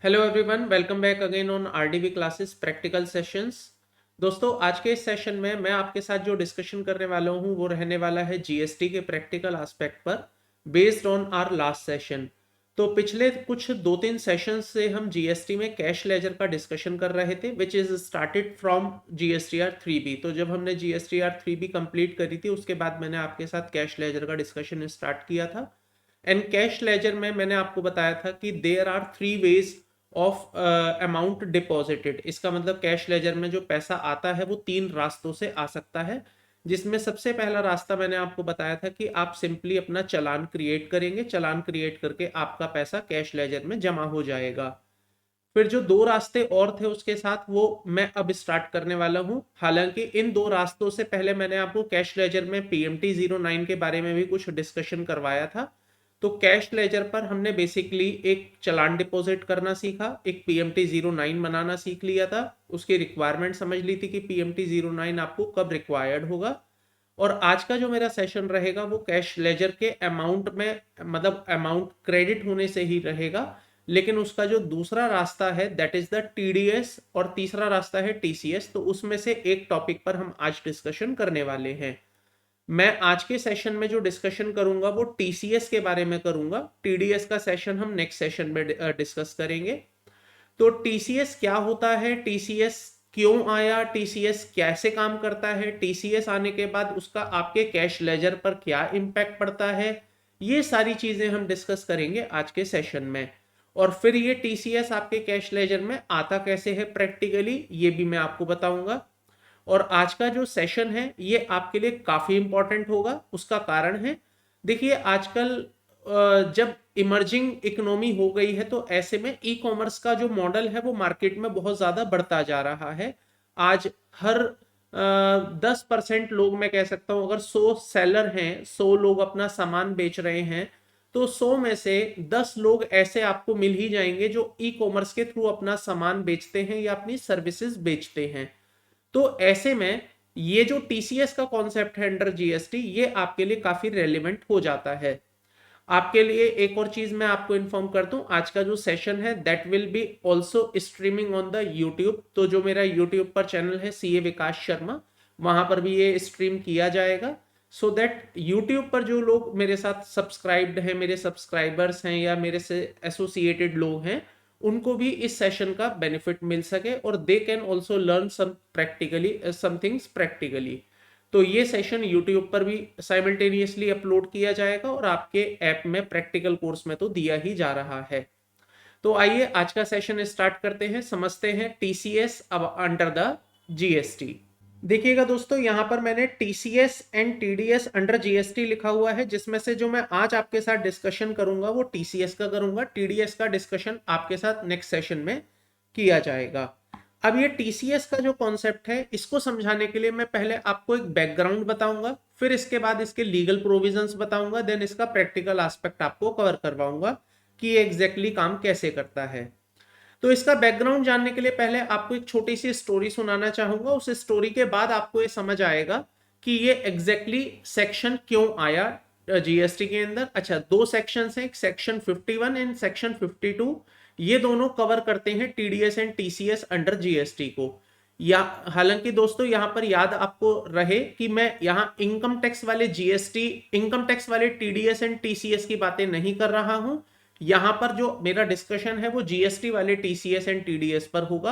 Hello everyone, welcome back again on RDV classes practical sessions. दोस्तों, आज के इस सेशन में मैं आपके साथ जो डिस्कशन करने वाला हूं वो रहने वाला है जीएसटी के प्रैक्टिकल एस्पेक्ट पर, based on our last session. तो पिछले कुछ दो तीन सेशंस से हम जीएसटी में कैश लेजर का डिस्कशन कर रहे थे, which is started from GSTR 3B। तो जब हमने जीएसटीआर 3B कंप्लीट करी थी उसके बाद मैंने आपके साथ कैश लेजर का डिस्कशन स्टार्ट किया था। एंड कैश लेजर में मैंने आपको बताया था कि there are three ways of amount deposited. इसका मतलब कैश लेजर में जो पैसा आता है वो तीन रास्तों से आ सकता है, जिसमें सबसे पहला रास्ता मैंने आपको बताया था कि आप सिंपली अपना चालान क्रिएट करेंगे, चालान क्रिएट करके आपका पैसा कैश लेजर में जमा हो जाएगा। फिर जो दो रास्ते और थे उसके साथ वो मैं अब स्टार्ट करने वाला हूं। हालांकि इन दो रास्तों से पहले मैंने आपको कैश लेजर में PMT09 के बारे में भी कुछ डिस्कशन करवाया था। तो कैश लेजर पर हमने बेसिकली एक चालान डिपॉजिट करना सीखा, एक PMT09 बनाना सीख लिया था, उसकी रिक्वायरमेंट समझ ली थी कि PMT09 आपको कब रिक्वायर्ड होगा। और आज का जो मेरा सेशन रहेगा वो कैश लेजर के अमाउंट में, मतलब अमाउंट क्रेडिट होने से ही रहेगा, लेकिन उसका जो दूसरा रास्ता है दैट इज द TDS और तीसरा रास्ता है TCS। तो उसमें से एक टॉपिक पर हम आज डिस्कशन करने वाले हैं। मैं आज के सेशन में जो डिस्कशन करूंगा वो TCS के बारे में करूंगा। TDS का सेशन हम नेक्स्ट सेशन में डिस्कस करेंगे। तो TCS क्या होता है, TCS क्यों आया, TCS कैसे काम करता है, TCS आने के बाद उसका आपके कैश लेजर पर क्या इम्पैक्ट पड़ता है, ये सारी चीजें हम डिस्कस करेंगे आज के सेशन में। और फिर ये TCS आपके कैश लेजर में आता कैसे है प्रैक्टिकली, ये भी मैं आपको बताऊंगा। और आज का जो सेशन है ये आपके लिए काफी इंपॉर्टेंट होगा। उसका कारण है, देखिए आजकल जब इमर्जिंग इकोनॉमी हो गई है तो ऐसे में ई कॉमर्स का जो मॉडल है वो मार्केट में बहुत ज्यादा बढ़ता जा रहा है। आज हर 10% लोग, मैं कह सकता हूं अगर 100 सेलर हैं, 100 लोग अपना सामान बेच रहे हैं, तो 100 में से 10 लोग ऐसे आपको मिल ही जाएंगे जो ई कॉमर्स के थ्रू अपना सामान बेचते हैं या अपनी सर्विसेज बेचते हैं। तो ऐसे में ये जो TCS का कॉन्सेप्ट है अंडर GST, ये आपके लिए काफी रेलिवेंट हो जाता है। आपके लिए एक और चीज मैं आपको इन्फॉर्म कर दूं, आज का जो सेशन है that will be also streaming on the YouTube. तो जो मेरा यूट्यूब पर चैनल है CA विकास शर्मा, वहां पर भी ये स्ट्रीम किया जाएगा। सो दैट यूट्यूब पर जो लोग मेरे साथ सब्सक्राइब्ड हैं, मेरे सब्सक्राइबर्स हैं या मेरे से एसोसिएटेड लोग हैं, उनको भी इस सेशन का बेनिफिट मिल सके और they can also learn some practically, some things practically. तो ये सेशन YouTube पर भी साइमल्टेनियसली अपलोड किया जाएगा और आपके ऐप में प्रैक्टिकल कोर्स में तो दिया ही जा रहा है। तो आइए आज का सेशन स्टार्ट करते हैं, समझते हैं TCS अब अंडर द GST। देखिएगा दोस्तों, यहां पर मैंने TCS and TDS under GST लिखा हुआ है, जिसमें से जो मैं आज आपके साथ डिस्कशन करूंगा वो TCS का करूंगा। TDS का डिस्कशन आपके साथ नेक्स्ट सेशन में किया जाएगा। अब ये TCS का जो कॉन्सेप्ट है इसको समझाने के लिए मैं पहले आपको एक बैकग्राउंड बताऊंगा, फिर इसके बाद इसके लीगल प्रोविजंस बताऊंगा, देन इसका प्रैक्टिकल एस्पेक्ट आपको कवर करवाऊंगा कि ये एग्जैक्टली काम कैसे करता है। तो इसका बैकग्राउंड जानने के लिए पहले आपको एक छोटी सी स्टोरी सुनाना चाहूंगा। उस स्टोरी के बाद आपको ये समझ आएगा कि ये एग्जैक्टली सेक्शन क्यों आया GST के अंदर। अच्छा, दो सेक्शन हैं, एक सेक्शन 51 एंड सेक्शन 52। ये दोनों कवर करते हैं TDS and TCS under GST को। या हालांकि दोस्तों यहां पर याद आपको रहे कि मैं यहां इनकम टैक्स वाले GST, इनकम टैक्स वाले TDS एंड TCS की बातें नहीं कर रहा हूं। यहां पर जो मेरा डिस्कशन है वो GST वाले TCS एंड TDS पर होगा।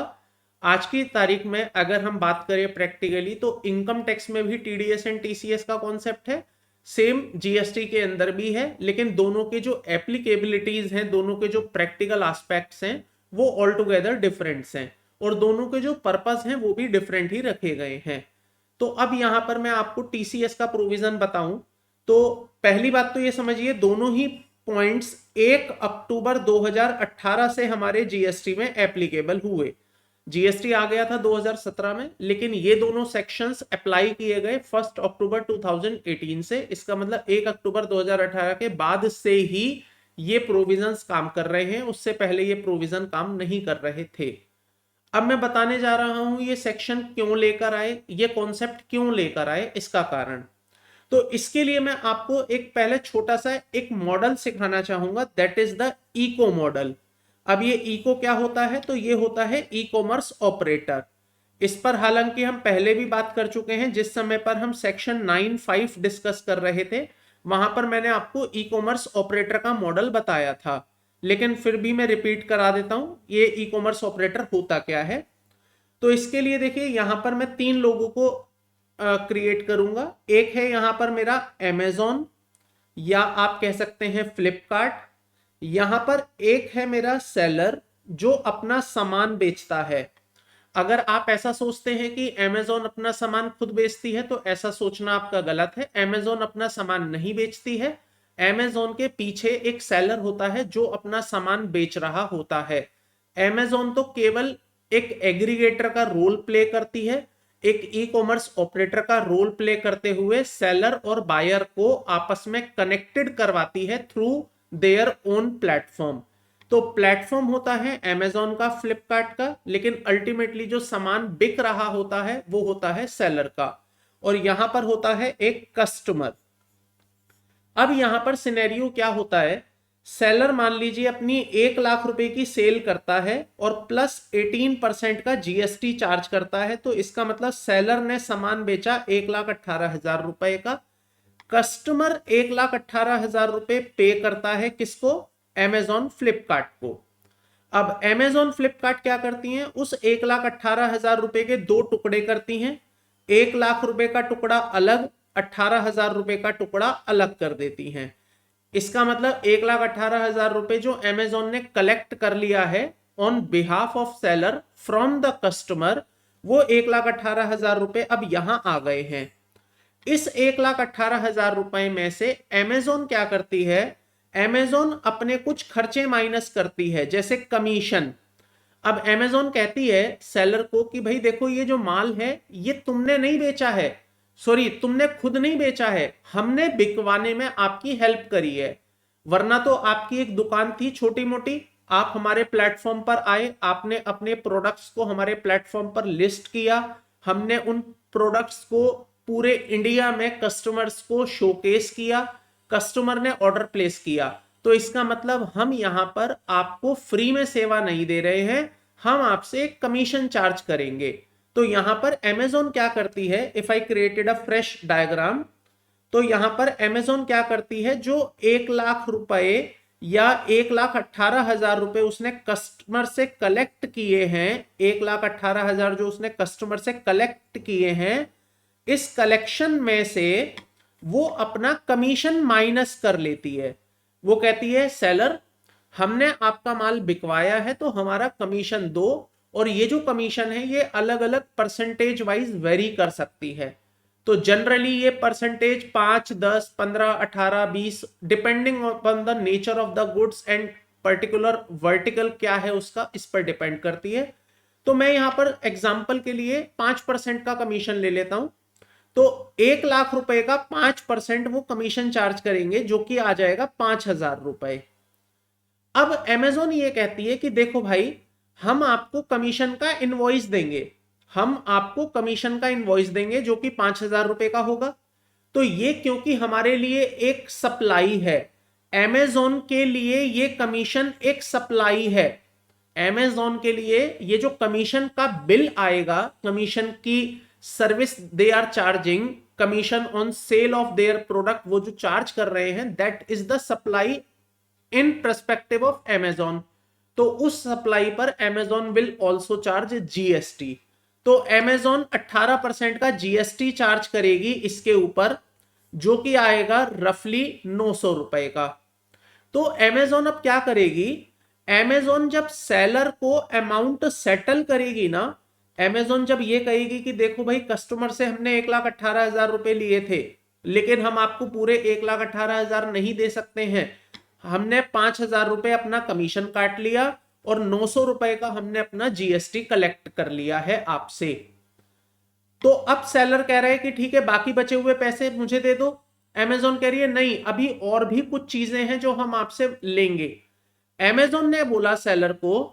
आज की तारीख में अगर हम बात करें प्रैक्टिकली तो इनकम टैक्स में भी TDS एंड TCS का कॉन्सेप्ट है, सेम GST के अंदर भी है, लेकिन दोनों के जो एप्लीकेबिलिटीज हैं, दोनों के जो प्रैक्टिकल एस्पेक्ट्स हैं वो ऑल टुगेदर डिफरेंट्स हैं और दोनों के जो पर्पस हैं वो भी डिफरेंट ही रखे गए हैं। तो अब यहां पर मैं आपको TCS का प्रोविजन बताऊं तो पहली बात तो ये समझिए, दोनों ही पॉइंट्स 1 अक्टूबर 2018 से हमारे GST में एप्लीकेबल हुए। GST आ गया था 2017 में, लेकिन ये दोनों सेक्शंस अप्लाई किए गए 1 अक्टूबर 2018 से। इसका मतलब 1 अक्टूबर 2018 के बाद से ही ये प्रोविजंस काम कर रहे हैं, उससे पहले ये प्रोविजन काम नहीं कर रहे थे। अब मैं बताने जा रहा हूं ये सेक्शन क्यों लेकर आए, ये कॉन्सेप्ट क्यों लेकर आए, इसका कारण। तो इसके लिए मैं आपको एक पहले छोटा सा एक मॉडल सिखाना चाहूंगा, that is the eco model. अब ये इको क्या होता है, तो ये होता है ई कॉमर्स ऑपरेटर। इस पर हालांकि हम पहले भी बात कर चुके हैं, जिस समय पर हम सेक्शन 9(5) डिस्कस कर रहे थे, वहां पर मैंने आपको ई कॉमर्स ऑपरेटर का मॉडल बताया था, लेकिन फिर भी मैं रिपीट करा देता हूं ये ई कॉमर्स ऑपरेटर होता क्या है। तो इसके लिए देखिए यहां पर मैं 3 लोगों को क्रिएट करूंगा। एक है यहां पर मेरा अमेजोन, या आप कह सकते हैं फ्लिपकार्ट। यहां पर एक है मेरा सेलर जो अपना सामान बेचता है। अगर आप ऐसा सोचते हैं कि अमेजोन अपना सामान खुद बेचती है, तो ऐसा सोचना आपका गलत है। अमेजोन अपना सामान नहीं बेचती है। अमेजोन के पीछे एक सेलर होता है जो अपना सामान बेच रहा होता है। अमेजोन तो केवल एक एग्रीगेटर का रोल प्ले करती है, एक ई कॉमर्स ऑपरेटर का रोल प्ले करते हुए सेलर और बायर को आपस में कनेक्टेड करवाती है थ्रू देयर ओन प्लेटफॉर्म। तो प्लेटफॉर्म होता है अमेजोन का, फ्लिपकार्ट का, लेकिन अल्टीमेटली जो सामान बिक रहा होता है वो होता है सेलर का। और यहां पर होता है एक कस्टमर। अब यहां पर सिनेरियो क्या होता है, सेलर मान लीजिए अपनी 1 लाख रुपए की सेल करता है और प्लस 18% का जीएसटी चार्ज करता है। तो इसका मतलब सेलर ने सामान बेचा 1,18,000 रुपए का, कस्टमर 1,18,000 रुपए पे करता है किसको, अमेजॉन फ्लिपकार्ट को। अब अमेजॉन फ्लिपकार्ट क्या करती हैं, उस 1,18,000 रुपए के 2 टुकड़े करती हैं। 1 लाख रुपए का टुकड़ा अलग, 18,000 रुपए का टुकड़ा अलग कर देती हैं। इसका मतलब 1,18,000 रुपए जो अमेजॉन ने कलेक्ट कर लिया है on behalf of seller from the customer, वो 1,18,000 रुपए अब यहां आ गए हैं। इस 1,18,000 रुपए में से अमेजॉन क्या करती है, अमेजॉन अपने कुछ खर्चे माइनस करती है, जैसे कमीशन। अब अमेजॉन कहती है सेलर को कि भाई देखो ये जो माल है ये तुमने नहीं बेचा है, सॉरी तुमने खुद नहीं बेचा है, हमने बिकवाने में आपकी हेल्प करी है। वरना तो आपकी एक दुकान थी छोटी मोटी, आप हमारे प्लेटफॉर्म पर आए, आपने अपने प्रोडक्ट्स को हमारे प्लेटफॉर्म पर लिस्ट किया, हमने उन प्रोडक्ट्स को पूरे इंडिया में कस्टमर्स को शोकेस किया, कस्टमर ने ऑर्डर प्लेस किया। तो इसका मतलब हम यहां पर आपको फ्री में सेवा नहीं दे रहे हैं, हम आपसे एक कमीशन चार्ज करेंगे। तो यहां पर अमेजॉन क्या करती है, if I created a fresh diagram, तो यहां पर अमेजॉन क्या करती है, जो 1 लाख रुपए या 1,18,000 रुपए उसने कस्टमर से कलेक्ट किए हैं, 1,18,000 जो उसने कस्टमर से कलेक्ट किए हैं, इस कलेक्शन में से वो अपना कमीशन माइनस कर लेती है। वो कहती है सेलर हमने आपका माल बिकवाया है तो हमारा कमीशन दो, और ये जो कमीशन है ये अलग अलग परसेंटेज वाइज वेरी कर सकती है। तो जनरली ये percentage 5, 10, 15, 18, 20 depending upon the nature of the goods and particular vertical क्या है उसका, इस पर डिपेंड करती है। तो मैं यहां पर एग्जांपल के लिए 5% का कमीशन ले लेता हूं। तो 1 लाख रुपए का 5% वो कमीशन चार्ज करेंगे, जो कि आ जाएगा 5,000 रुपए। अब अमेजोन ये कहती है कि देखो भाई हम आपको कमीशन का इनवॉइस देंगे, हम आपको कमीशन का इनवॉइस देंगे जो कि 5,000 रुपए का होगा। तो ये क्योंकि हमारे लिए एक सप्लाई है, अमेजोन के लिए ये कमीशन एक सप्लाई है। अमेजोन के लिए ये जो कमीशन का बिल आएगा, कमीशन की service they are charging, commission on sale of their product, वो जो चार्ज कर रहे हैं, that is the supply in perspective of Amazon. तो उस सप्लाई पर Amazon will also charge GST. तो अमेजोन 18% का जीएसटी चार्ज करेगी इसके ऊपर, जो कि आएगा रफली 900 रुपए का। तो अमेजोन अब क्या करेगी, अमेजोन जब सेलर को अमाउंट सेटल करेगी ना, अमेजोन जब ये कहेगी कि देखो भाई कस्टमर से हमने 1,18,000 रुपए लिए थे, लेकिन हम आपको पूरे 1,18,000 नहीं दे सकते हैं, हमने 5,000 रुपए अपना कमीशन काट लिया और 900 रुपए का हमने अपना जीएसटी कलेक्ट कर लिया है आपसे। तो अब सेलर कह रहा है कि ठीक है बाकी बचे हुए पैसे मुझे दे दो। अमेजोन कह रही है नहीं, अभी और भी कुछ चीजें हैं जो हम आपसे लेंगे। अमेजोन ने बोला सेलर को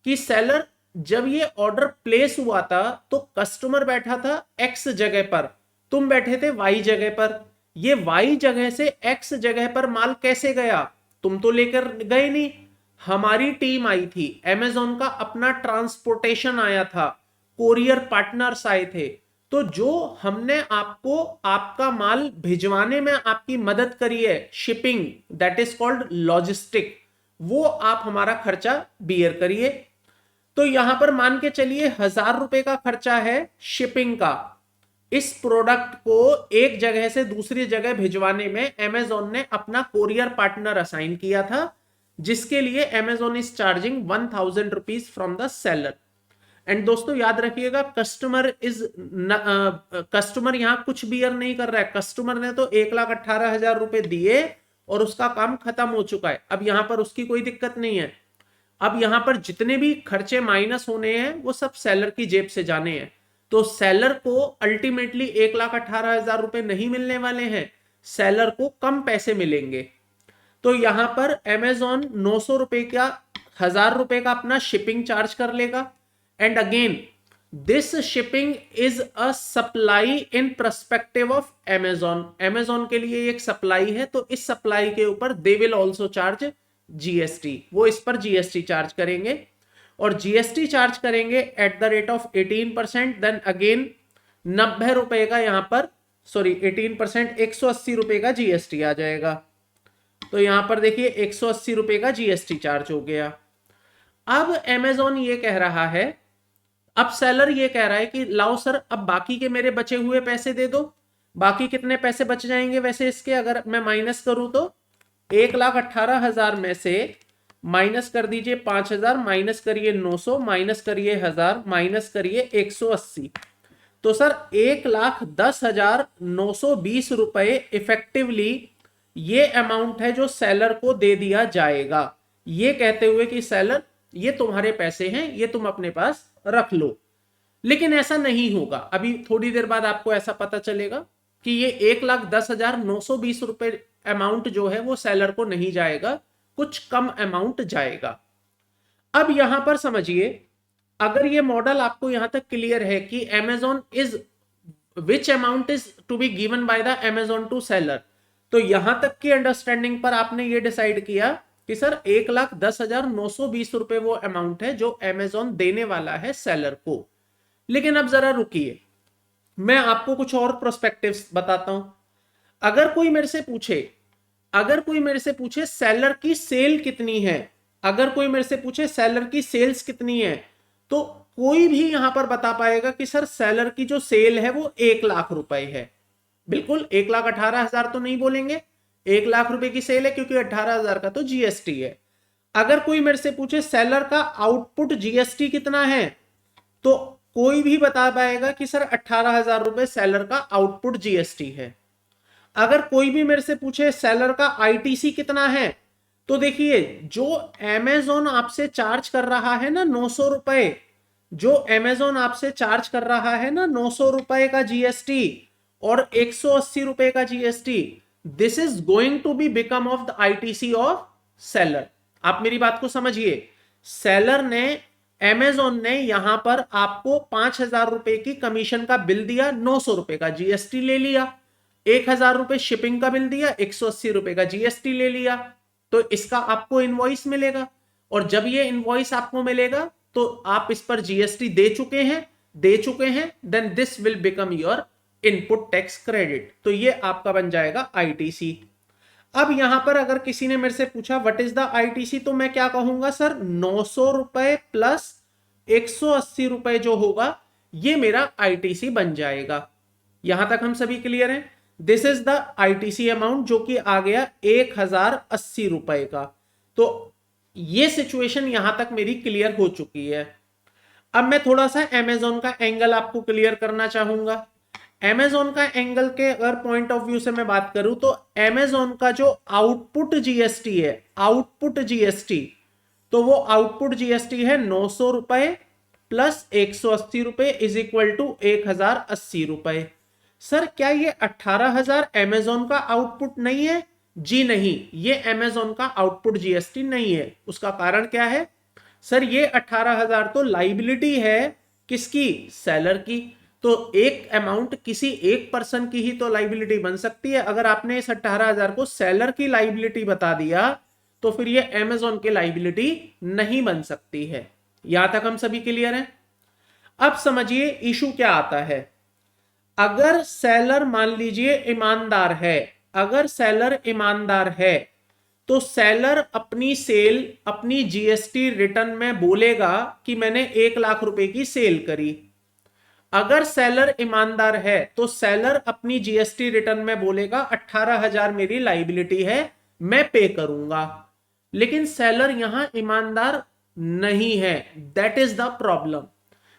कि सेलर जब ये ऑर्डर प्लेस हुआ था तो कस्टमर बैठा था एक्स जगह पर, तुम बैठे थे वाई जगह पर, ये वाई जगह से एक्स जगह पर माल कैसे गया, तुम तो लेकर गए नहीं। हमारी टीम आई थी, अमेजोन का अपना ट्रांसपोर्टेशन आया था, कोरियर पार्टनर्स आए थे। तो जो हमने आपको आपका माल भिजवाने में आपकी मदद करी है, shipping, that is called logistic, वो आप हमारा खर्चा बियर करिए। तो यहां पर मान के चलिए 1,000 रुपए का खर्चा है शिपिंग का। इस प्रोडक्ट को एक जगह से दूसरी जगह भिजवाने में अमेजोन ने अपना कोरियर पार्टनर असाइन किया था, जिसके लिए Amazon is charging 1,000 rupees from the seller. And दोस्तों याद रखिएगा, कस्टमर यहां कुछ बियर नहीं कर रहा है। कस्टमर ने तो 1,18,000 रुपए दिए और उसका काम खत्म हो चुका है। अब यहां पर उसकी कोई दिक्कत नहीं है। अब यहां पर जितने भी खर्चे माइनस होने हैं वो सब सेलर की जेब से जाने हैं। तो सेलर को अल्टीमेटली 1,18,000 रुपए नहीं मिलने वाले हैं, सेलर को कम पैसे मिलेंगे। तो यहां पर अमेजोन 900 रुपए का, 1,000 रुपए का अपना शिपिंग चार्ज कर लेगा। And again this shipping is a supply in perspective of Amazon. Amazon के लिए एक सप्लाई है, तो इस सप्लाई के ऊपर they will also charge GST, वो इस पर जीएसटी चार्ज करेंगे। और जीएसटी चार्ज करेंगे at the rate of 18%। Then again 90 रुपए का यहां पर, सॉरी 18%, 180 रुपए का जीएसटी आ जाएगा। तो यहां पर देखिए 180 रुपए का जीएसटी चार्ज हो गया। अब अमेजोन ये कह रहा है, अब सेलर ये कह रहा है कि लाओ सर, अब बाकी के मेरे बचे हुए पैसे दे दो। बाकी कितने पैसे बच जाएंगे वैसे इसके, अगर मैं माइनस करूं तो 1,18,000 में से माइनस कर दीजिए 5,000, माइनस करिए 900, माइनस करिए 1,000, माइनस करिए 180। तो सर 1,10,920 रुपए इफेक्टिवली ये अमाउंट है जो सेलर को दे दिया जाएगा, ये कहते हुए कि सेलर ये तुम्हारे पैसे हैं, ये तुम अपने पास रख लो। लेकिन ऐसा नहीं होगा, अभी थोड़ी देर बाद आपको ऐसा पता चलेगा कि ये 1,10,920 रुपए अमाउंट जो है वो सेलर को नहीं जाएगा, कुछ कम अमाउंट जाएगा। अब यहां पर समझिए, अगर ये मॉडल आपको यहां तक क्लियर है कि Amazon is which amount is to be given by the Amazon to seller, तो यहां तक की अंडरस्टैंडिंग पर आपने ये डिसाइड किया कि सर 1,10,920 रुपए वो अमाउंट है जो अमेजोन देने वाला है सेलर को। लेकिन अब जरा रुकिए, मैं आपको कुछ और प्रोस्पेक्टिव्स बताता हूं। अगर कोई मेरे से पूछे सेलर की सेल कितनी है, अगर कोई मेरे से पूछे सेलर की सेल्स कितनी है, तो कोई भी यहां पर बता पाएगा कि सर सेलर की जो सेल है वो 1,00,000 रुपए है। बिल्कुल 1,18,000 तो नहीं बोलेंगे, 1,00,000 रुपए की सेल है, क्योंकि 18,000 का तो जीएसटी है। अगर कोई मेरे से पूछे सेलर का आउटपुट जीएसटी कितना है, तो कोई भी बता पाएगा कि सर 18,000 रुपए सेलर का आउटपुट जीएसटी है। अगर कोई भी मेरे से पूछे सेलर का आईटीसी कितना है, तो देखिए जो अमेजोन आपसे चार्ज कर रहा है ना 900 रुपए, जो अमेजोन आपसे चार्ज कर रहा है ना 900 रुपए का जीएसटी और 180 रुपए का GST, this is going to be become of the ITC of seller. आप मेरी बात को समझिए, सेलर ने, अमेजोन ने यहां पर आपको 5,000 रुपए की कमीशन का बिल दिया, 900 रुपए का जीएसटी ले लिया, 1,000 रुपए शिपिंग का बिल दिया, 180 रुपए का जीएसटी ले लिया, तो इसका आपको इनवॉइस मिलेगा। और जब ये इनवॉइस आपको मिलेगा तो आप इस पर जीएसटी दे चुके हैं, then this will become your input tax credit, तो ये आपका बन जाएगा आईटीसी। अब यहां पर अगर किसी ने मेरे से पूछा व्हाट इज द आईटीसी, तो मैं क्या कहूंगा, सर 900 रुपए प्लस 180 रुपए जो होगा ये मेरा आईटीसी बन जाएगा। यहां तक हम सभी क्लियर हैं। This is the ITC amount जो कि आ गया 1,080 रुपए का। तो ये सिचुएशन यहां तक मेरी क्लियर हो चुकी है। अब मैं थोड़ा सा अमेजोन का एंगल आपको क्लियर करना चाहूंगा। अमेजोन का एंगल के अगर पॉइंट ऑफ व्यू से मैं बात करूं, तो अमेजोन का जो आउटपुट जीएसटी है, आउटपुट जीएसटी, तो वो आउटपुट जीएसटी है 900 रुपए प्लस 180 रुपए इज इक्वल टू 1,080 रुपए। सर क्या ये 18,000 अमेजोन का आउटपुट नहीं है? जी नहीं, ये अमेजोन का आउटपुट जीएसटी नहीं है। उसका कारण क्या है? सर ये 18,000 तो लाइबिलिटी है, किसकी? सेलर की। तो एक अमाउंट किसी एक पर्सन की ही तो लाइबिलिटी बन सकती है। अगर आपने इस 18,000 को सेलर की लाइबिलिटी बता दिया तो फिर ये Amazon की लाइबिलिटी नहीं बन सकती है। यहां तक हम सभी क्लियर हैं? अब समझिए इशू क्या आता है। अगर सेलर मान लीजिए ईमानदार है, अगर सेलर ईमानदार है तो सेलर अपनी सेल अपनी जीएसटी रिटर्न में बोलेगा कि मैंने 1 लाख रुपए की सेल करी। अगर सेलर ईमानदार है तो सेलर अपनी जीएसटी रिटर्न में बोलेगा 18,000 मेरी लाइबिलिटी है, मैं पे करूंगा। लेकिन सेलर यहां ईमानदार नहीं है, that is the problem.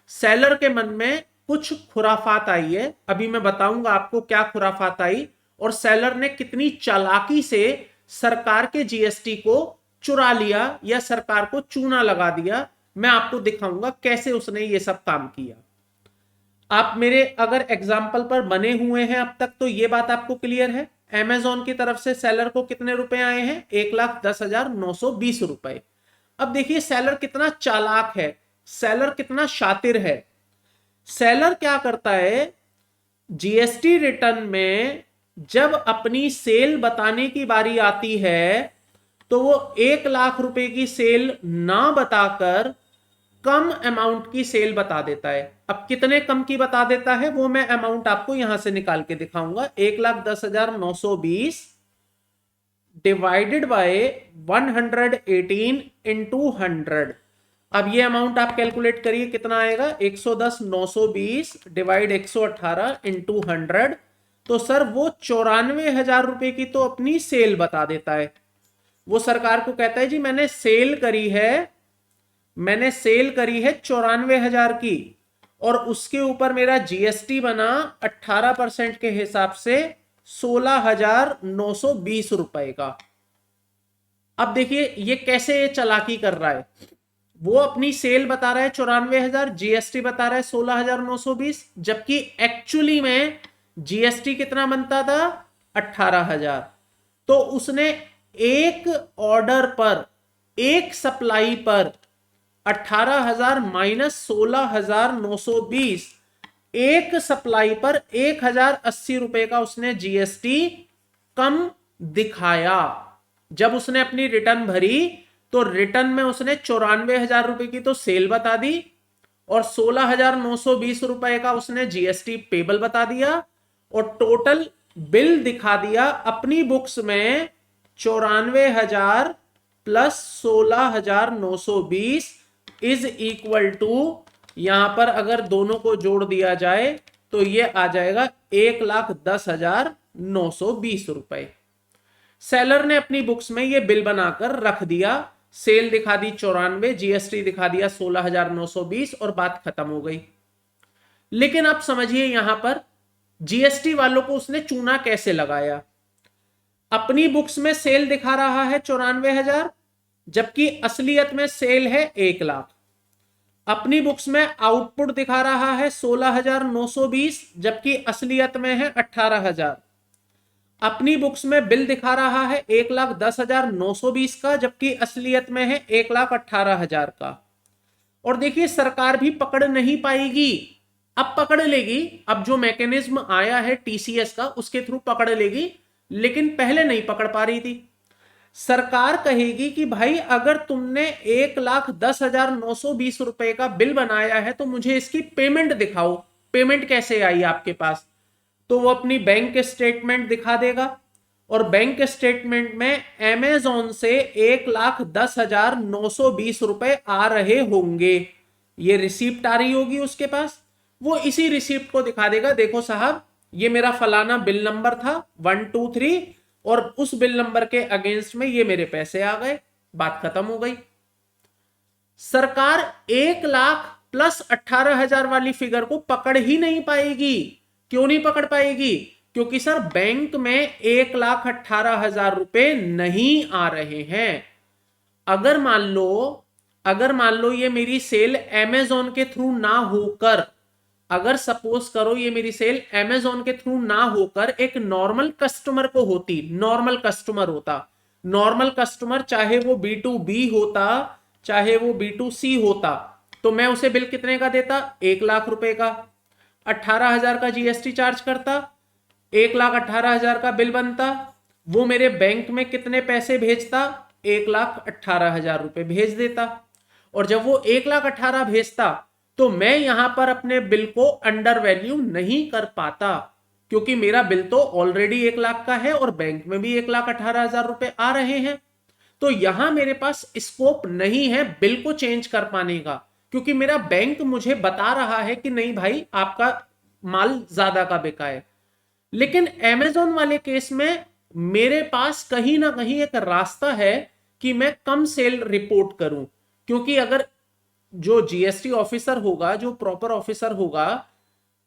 Seller के मन में कुछ खुराफात आई है, अभी मैं बताऊंगा आपको क्या खुराफात आई और सेलर ने कितनी चालाकी से सरकार के जीएसटी को चुरा लिया या सरकार को चूना लगा दिया। मैं आपको दिखाऊंगा कैसे उसने ये सब काम किया। आप मेरे अगर एग्जाम्पल पर बने हुए हैं अब तक तो ये बात आपको क्लियर है। अमेजॉन की तरफ से सेलर को कितने रुपए आए हैं? 1,10,920 रुपए। अब देखिए सेलर कितना चालाक है, सेलर कितना शातिर है। सेलर क्या करता है, जीएसटी रिटर्न में जब अपनी सेल बताने की बारी आती है तो वो 1 लाख रुपए की सेल ना बताकर कम अमाउंट की सेल बता देता है। अब कितने कम की बता देता है वो मैं अमाउंट आपको यहां से निकाल के दिखाऊंगा। 1,10,920 डिवाइडेड बाय 118 इंटू 100। अब ये अमाउंट आप कैलकुलेट करिए कितना आएगा। 110,920 डिवाइड 118 इंटू 100। तो सर वो 94,000 रुपए की तो अपनी सेल बता देता है। वो सरकार को कहता है जी मैंने सेल करी है, मैंने सेल करी है 94,000 की और उसके ऊपर मेरा जीएसटी बना 18% के हिसाब से 16,920 रुपए का। अब देखिए ये कैसे चालाकी कर रहा है। वो अपनी सेल बता रहा है 94,000, जीएसटी बता रहा है 16,920, जबकि एक्चुअली में जीएसटी कितना बनता था? 18,000। तो उसने एक ऑर्डर पर, एक सप्लाई पर 18,000 माइनस 16,920, एक सप्लाई पर 1,080 रुपए का उसने जीएसटी कम दिखाया। जब उसने अपनी रिटर्न भरी तो रिटर्न में उसने 94,000 रुपए की तो सेल बता दी और 16,920 रुपए का उसने जीएसटी पेबल बता दिया और टोटल बिल दिखा दिया अपनी बुक्स में 94,000 प्लस 16,920 इज इक्वल टू, यहां पर अगर दोनों को जोड़ दिया जाए तो ये आ जाएगा 1,10,920 रुपए। सेलर ने अपनी बुक्स में ये बिल बनाकर रख दिया, सेल दिखा दी 94, जीएसटी दिखा दिया 16,920 और बात खत्म हो गई। लेकिन अब समझिए यहां पर जीएसटी वालों को उसने चूना कैसे लगाया। अपनी बुक्स में सेल दिखा रहा है 94,000 जबकि असलियत में सेल है 1 लाख। अपनी बुक्स में आउटपुट दिखा रहा है 16,920 जबकि असलियत में है 18,000। अपनी बुक्स में बिल दिखा रहा है 1,10,920 का जबकि असलियत में है 1,18,000 का। और देखिए सरकार भी पकड़ नहीं पाएगी, अब पकड़ लेगी। अब जो मैकेनिज्म आया है टीसीएस का उसके थ्रू पकड़ लेगी, लेकिन पहले नहीं पकड़ पा रही थी। सरकार कहेगी कि भाई अगर तुमने 1,10,920 रुपए का बिल बनाया है तो मुझे इसकी पेमेंट दिखाओ, पेमेंट कैसे आई आपके पास। तो वो अपनी बैंक स्टेटमेंट दिखा देगा और बैंक स्टेटमेंट में अमेजॉन से 1,10,920 रुपए आ रहे होंगे। ये रिसीप्ट आ रही होगी उसके पास, वो इसी रिसीप्ट को दिखा देगा, देखो साहब ये मेरा फलाना बिल नंबर था 123 और उस बिल नंबर के अगेंस्ट में ये मेरे पैसे आ गए, बात खत्म हो गई। सरकार 1 लाख प्लस 18,000 वाली फिगर को पकड़ ही नहीं पाएगी। क्यों नहीं पकड़ पाएगी? क्योंकि सर बैंक में 1,18,000 रुपए नहीं आ रहे हैं। अगर मान लो ये मेरी सेल अमेजॉन के थ्रू ना होकर, अगर सपोज करो ये मेरी सेल अमेजॉन के थ्रू ना होकर एक नॉर्मल कस्टमर को होती, नॉर्मल कस्टमर होता, नॉर्मल कस्टमर चाहे वो B2B होता चाहे वो B2C होता, तो मैं उसे बिल कितने का देता? 1 लाख रुपए का, 18,000 का जीएसटी चार्ज करता, 1,18,000 का बिल बनता, वो मेरे बैंक में कितने पैसे भेजता? 1,18,000 रुपए भेज देता। और जब वो 1,18,000 भेजता तो मैं यहां पर अपने बिल को अंडर वैल्यू नहीं कर पाता, क्योंकि मेरा बिल तो ऑलरेडी 1,00,000 का है और बैंक में भी 1,18,000 रुपए आ रहे हैं। तो यहां मेरे पास स्कोप नहीं है बिल को चेंज कर पाने का, क्योंकि मेरा बैंक मुझे बता रहा है कि नहीं भाई आपका माल ज्यादा का बिका है। लेकिन अमेजोन वाले केस में मेरे पास कहीं ना कहीं एक रास्ता है कि मैं कम सेल रिपोर्ट करूं, क्योंकि अगर जो जीएसटी ऑफिसर होगा, जो प्रॉपर ऑफिसर होगा,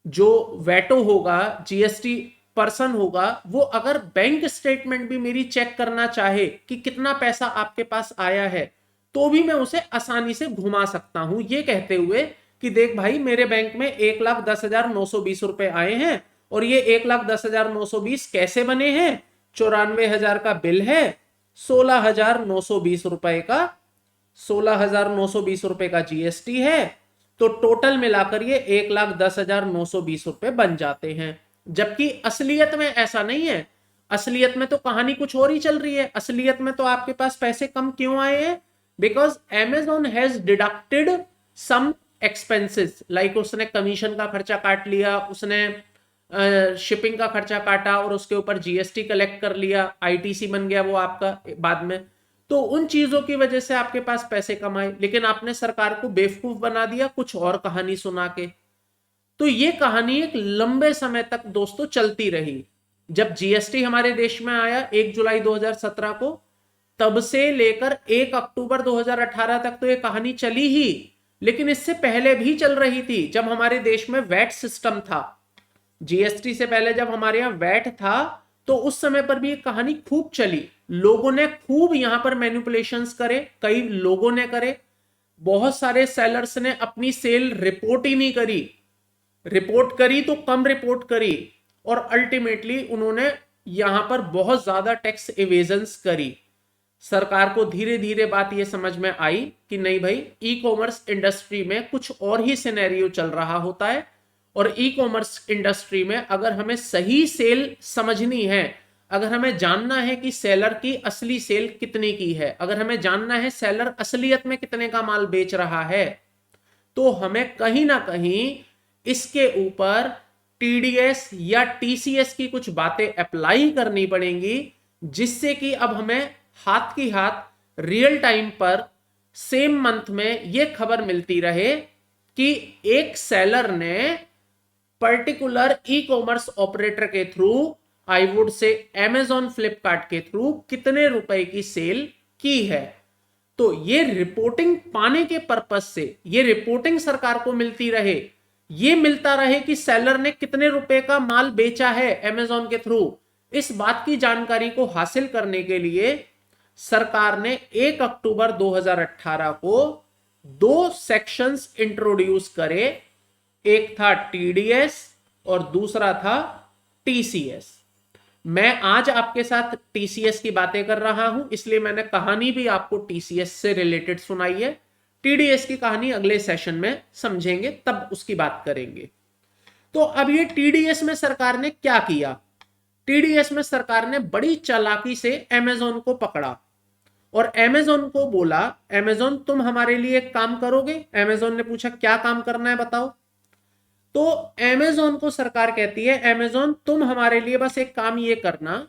जो वेटो होगा, जीएसटी पर्सन होगा, वो अगर बैंक स्टेटमेंट भी मेरी चेक करना चाहे कि कितना पैसा आपके पास आया है, तो भी मैं उसे आसानी से घुमा सकता हूं, ये कहते हुए कि देख भाई मेरे बैंक में 1,10,920 रुपए आए हैं और ये 1,10,920 कैसे बने हैं, 94,000 का बिल है, 16,920 रुपए का 16,920 रुपए का जीएसटी है, तो टोटल मिलाकर ये 1,10,920 रुपए बन जाते हैं। जबकि असलियत में ऐसा नहीं है। असलियत में तो कहानी कुछ और ही चल रही है। असलियत में तो आपके पास पैसे कम क्यों आए हैं? Because Amazon has deducted some expenses, like उसने कमीशन का खर्चा काट लिया, उसने शिपिंग का खर्चा काटा और उसके ऊपर जीएसटी कलेक्ट कर लिया, आईटीसी बन गया वो आपका बाद में। तो उन चीजों की वजह से आपके पास पैसे कमाए, लेकिन आपने सरकार को बेवकूफ बना दिया कुछ और कहानी सुना के। तो ये कहानी एक लंबे समय तक दोस्तों चलती रही। जब जीएसटी हमारे देश में आया 1 जुलाई 2017 को, तब से लेकर 1 अक्टूबर 2018 तक तो ये कहानी चली ही, लेकिन इससे पहले भी चल रही थी जब हमारे देश में वैट सिस्टम था। जीएसटी से पहले जब हमारे यहाँ वैट था तो उस समय पर भी ये कहानी खूब चली। लोगों ने खूब यहां पर मैनिपुलेशंस करे, कई लोगों ने करे, बहुत सारे सेलर्स ने अपनी सेल रिपोर्ट ही नहीं करी, रिपोर्ट करी तो कम रिपोर्ट करी, और अल्टीमेटली उन्होंने यहां पर बहुत ज्यादा टैक्स इवेजन्स करी। सरकार को धीरे धीरे बात यह समझ में आई कि नहीं भाई, ई कॉमर्स इंडस्ट्री में कुछ और ही सिनेरियो चल रहा होता है, और ई कॉमर्स इंडस्ट्री में अगर हमें सही सेल समझनी है, अगर हमें जानना है कि सेलर की असली सेल कितने की है, अगर हमें जानना है सेलर असलियत में कितने का माल बेच रहा है, तो हमें कहीं ना कहीं इसके ऊपर टीडीएस या टीसीएस की कुछ बातें अप्लाई करनी पड़ेंगी, जिससे कि अब हमें हाथ की हाथ रियल टाइम पर सेम मंथ में यह खबर मिलती रहे कि एक सेलर ने पर्टिकुलर ई कॉमर्स ऑपरेटर के through, I would say Amazon Flipkart के थ्रू कितने रुपए की सेल की है। तो ये रिपोर्टिंग पाने के पर्पज से, ये रिपोर्टिंग सरकार को मिलती रहे, ये मिलता रहे कि सेलर ने कितने रुपए का माल बेचा है Amazon के थ्रू, इस बात की जानकारी को हासिल करने के लिए सरकार ने 1 अक्टूबर 2018 को 2 सेक्शंस इंट्रोड्यूस करे। एक था टीडीएस और दूसरा था टीसीएस। मैं आज आपके साथ टीसीएस की बातें कर रहा हूं, इसलिए मैंने कहानी भी आपको टीसीएस से रिलेटेड सुनाई है। टीडीएस की कहानी अगले सेशन में समझेंगे, तब उसकी बात करेंगे। तो अब ये टीडीएस में सरकार ने क्या किया? टीडीएस में सरकार ने बड़ी चालाकी से Amazon को पकड़ा और Amazon को बोला, Amazon तुम हमारे लिए एक काम करोगे? Amazon ने पूछा क्या काम करना है बताओ। तो Amazon को सरकार कहती है, Amazon तुम हमारे लिए बस एक काम ये करना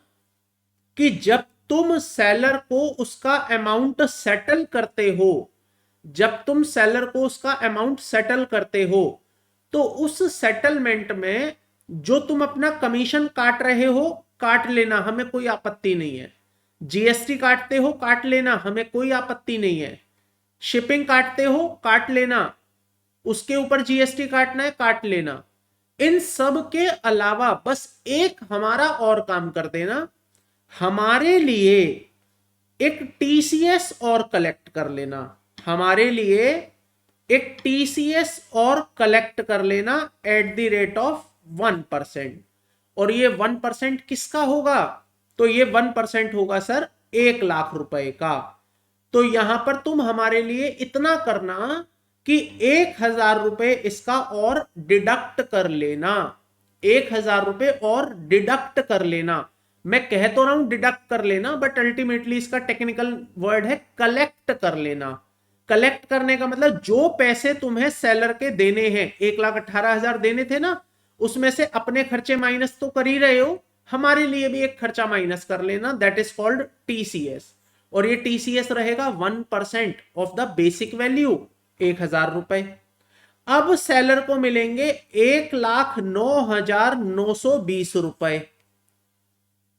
कि जब तुम सेलर को उसका अमाउंट सेटल करते हो, जब तुम सेलर को उसका अमाउंट सेटल करते हो, तो उस सेटलमेंट में जो तुम अपना कमीशन काट रहे हो काट लेना, हमें कोई आपत्ति नहीं है। जीएसटी काटते हो काट लेना, हमें कोई आपत्ति नहीं है। शिपिंग काटते हो काट लेना, उसके ऊपर जीएसटी काटना है काट लेना। इन सब के अलावा बस एक हमारा और काम कर देना, हमारे लिए एक टीसीएस और कलेक्ट कर लेना, हमारे लिए एक टीसीएस और कलेक्ट कर लेना @1%। और ये 1% किसका होगा? तो ये 1% होगा सर 1,00,000 रुपए का। तो यहां पर तुम हमारे लिए इतना करना कि 1,000 रुपए इसका और डिडक्ट कर लेना, 1,000 रुपए और डिडक्ट कर लेना। मैं कह तो रहा हूं डिडक्ट कर लेना, बट अल्टीमेटली इसका टेक्निकल वर्ड है कलेक्ट कर लेना। कलेक्ट करने का मतलब जो पैसे तुम्हें सेलर के देने हैं, 1,18,000 देने थे ना, उसमें से अपने खर्चे माइनस तो कर ही रहे हो, हमारे लिए भी एक खर्चा माइनस कर लेना, दैट इज कॉल्ड टीसीएस। और ये टीसीएस रहेगा 1% ऑफ द बेसिक वैल्यू, 1,000 रुपए। अब सेलर को मिलेंगे 1,09,920 रुपए।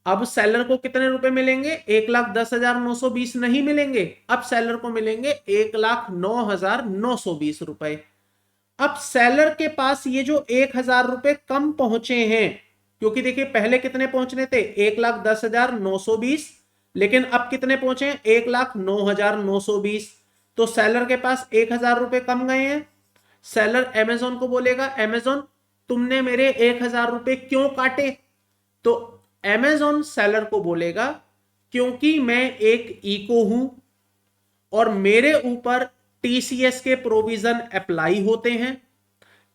अब सेलर को कितने रुपए मिलेंगे? 1,10,920 नहीं मिलेंगे, अब सेलर को मिलेंगे 1,09,920 रुपए। अब सेलर के पास ये जो 1,000 रुपए कम पहुंचे हैं, क्योंकि देखिए पहले कितने पहुंचने थे? 1,10,920, लेकिन अब कितने पहुंचे हैं? 1,09,920। तो सेलर के पास 1,000 रुपए कम गए हैं। सेलर अमेजोन को बोलेगा, अमेजोन तुमने मेरे 1,000 रुपए क्यों काटे? तो अमेजोन सेलर को बोलेगा, क्योंकि मैं एक इको हूं और मेरे ऊपर टीसीएस के प्रोविजन अप्लाई होते हैं,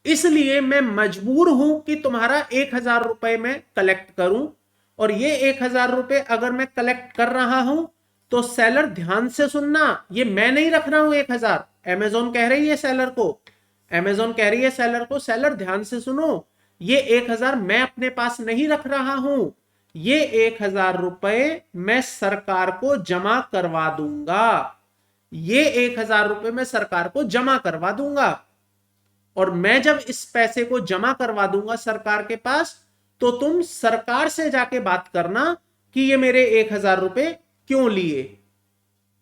इसलिए मैं मजबूर हूं कि तुम्हारा 1,000 रुपए में कलेक्ट करूं। और ये 1,000 रुपए अगर मैं कलेक्ट कर रहा हूं तो सेलर ध्यान से सुनना, ये मैं नहीं रख रहा हूं 1,000, अमेजोन कह रही है सेलर को, अमेजोन कह रही है सेलर को, सेलर ध्यान से सुनो, ये 1,000 मैं अपने पास नहीं रख रहा हूं, ये 1,000 रुपए मैं सरकार को जमा करवा दूंगा, ये 1,000 रुपए मैं सरकार को जमा करवा दूंगा। और मैं जब इस पैसे को जमा करवा दूंगा सरकार के पास, तो तुम सरकार से जाके बात करना कि ये मेरे 1,000 रुपए क्यों लिए।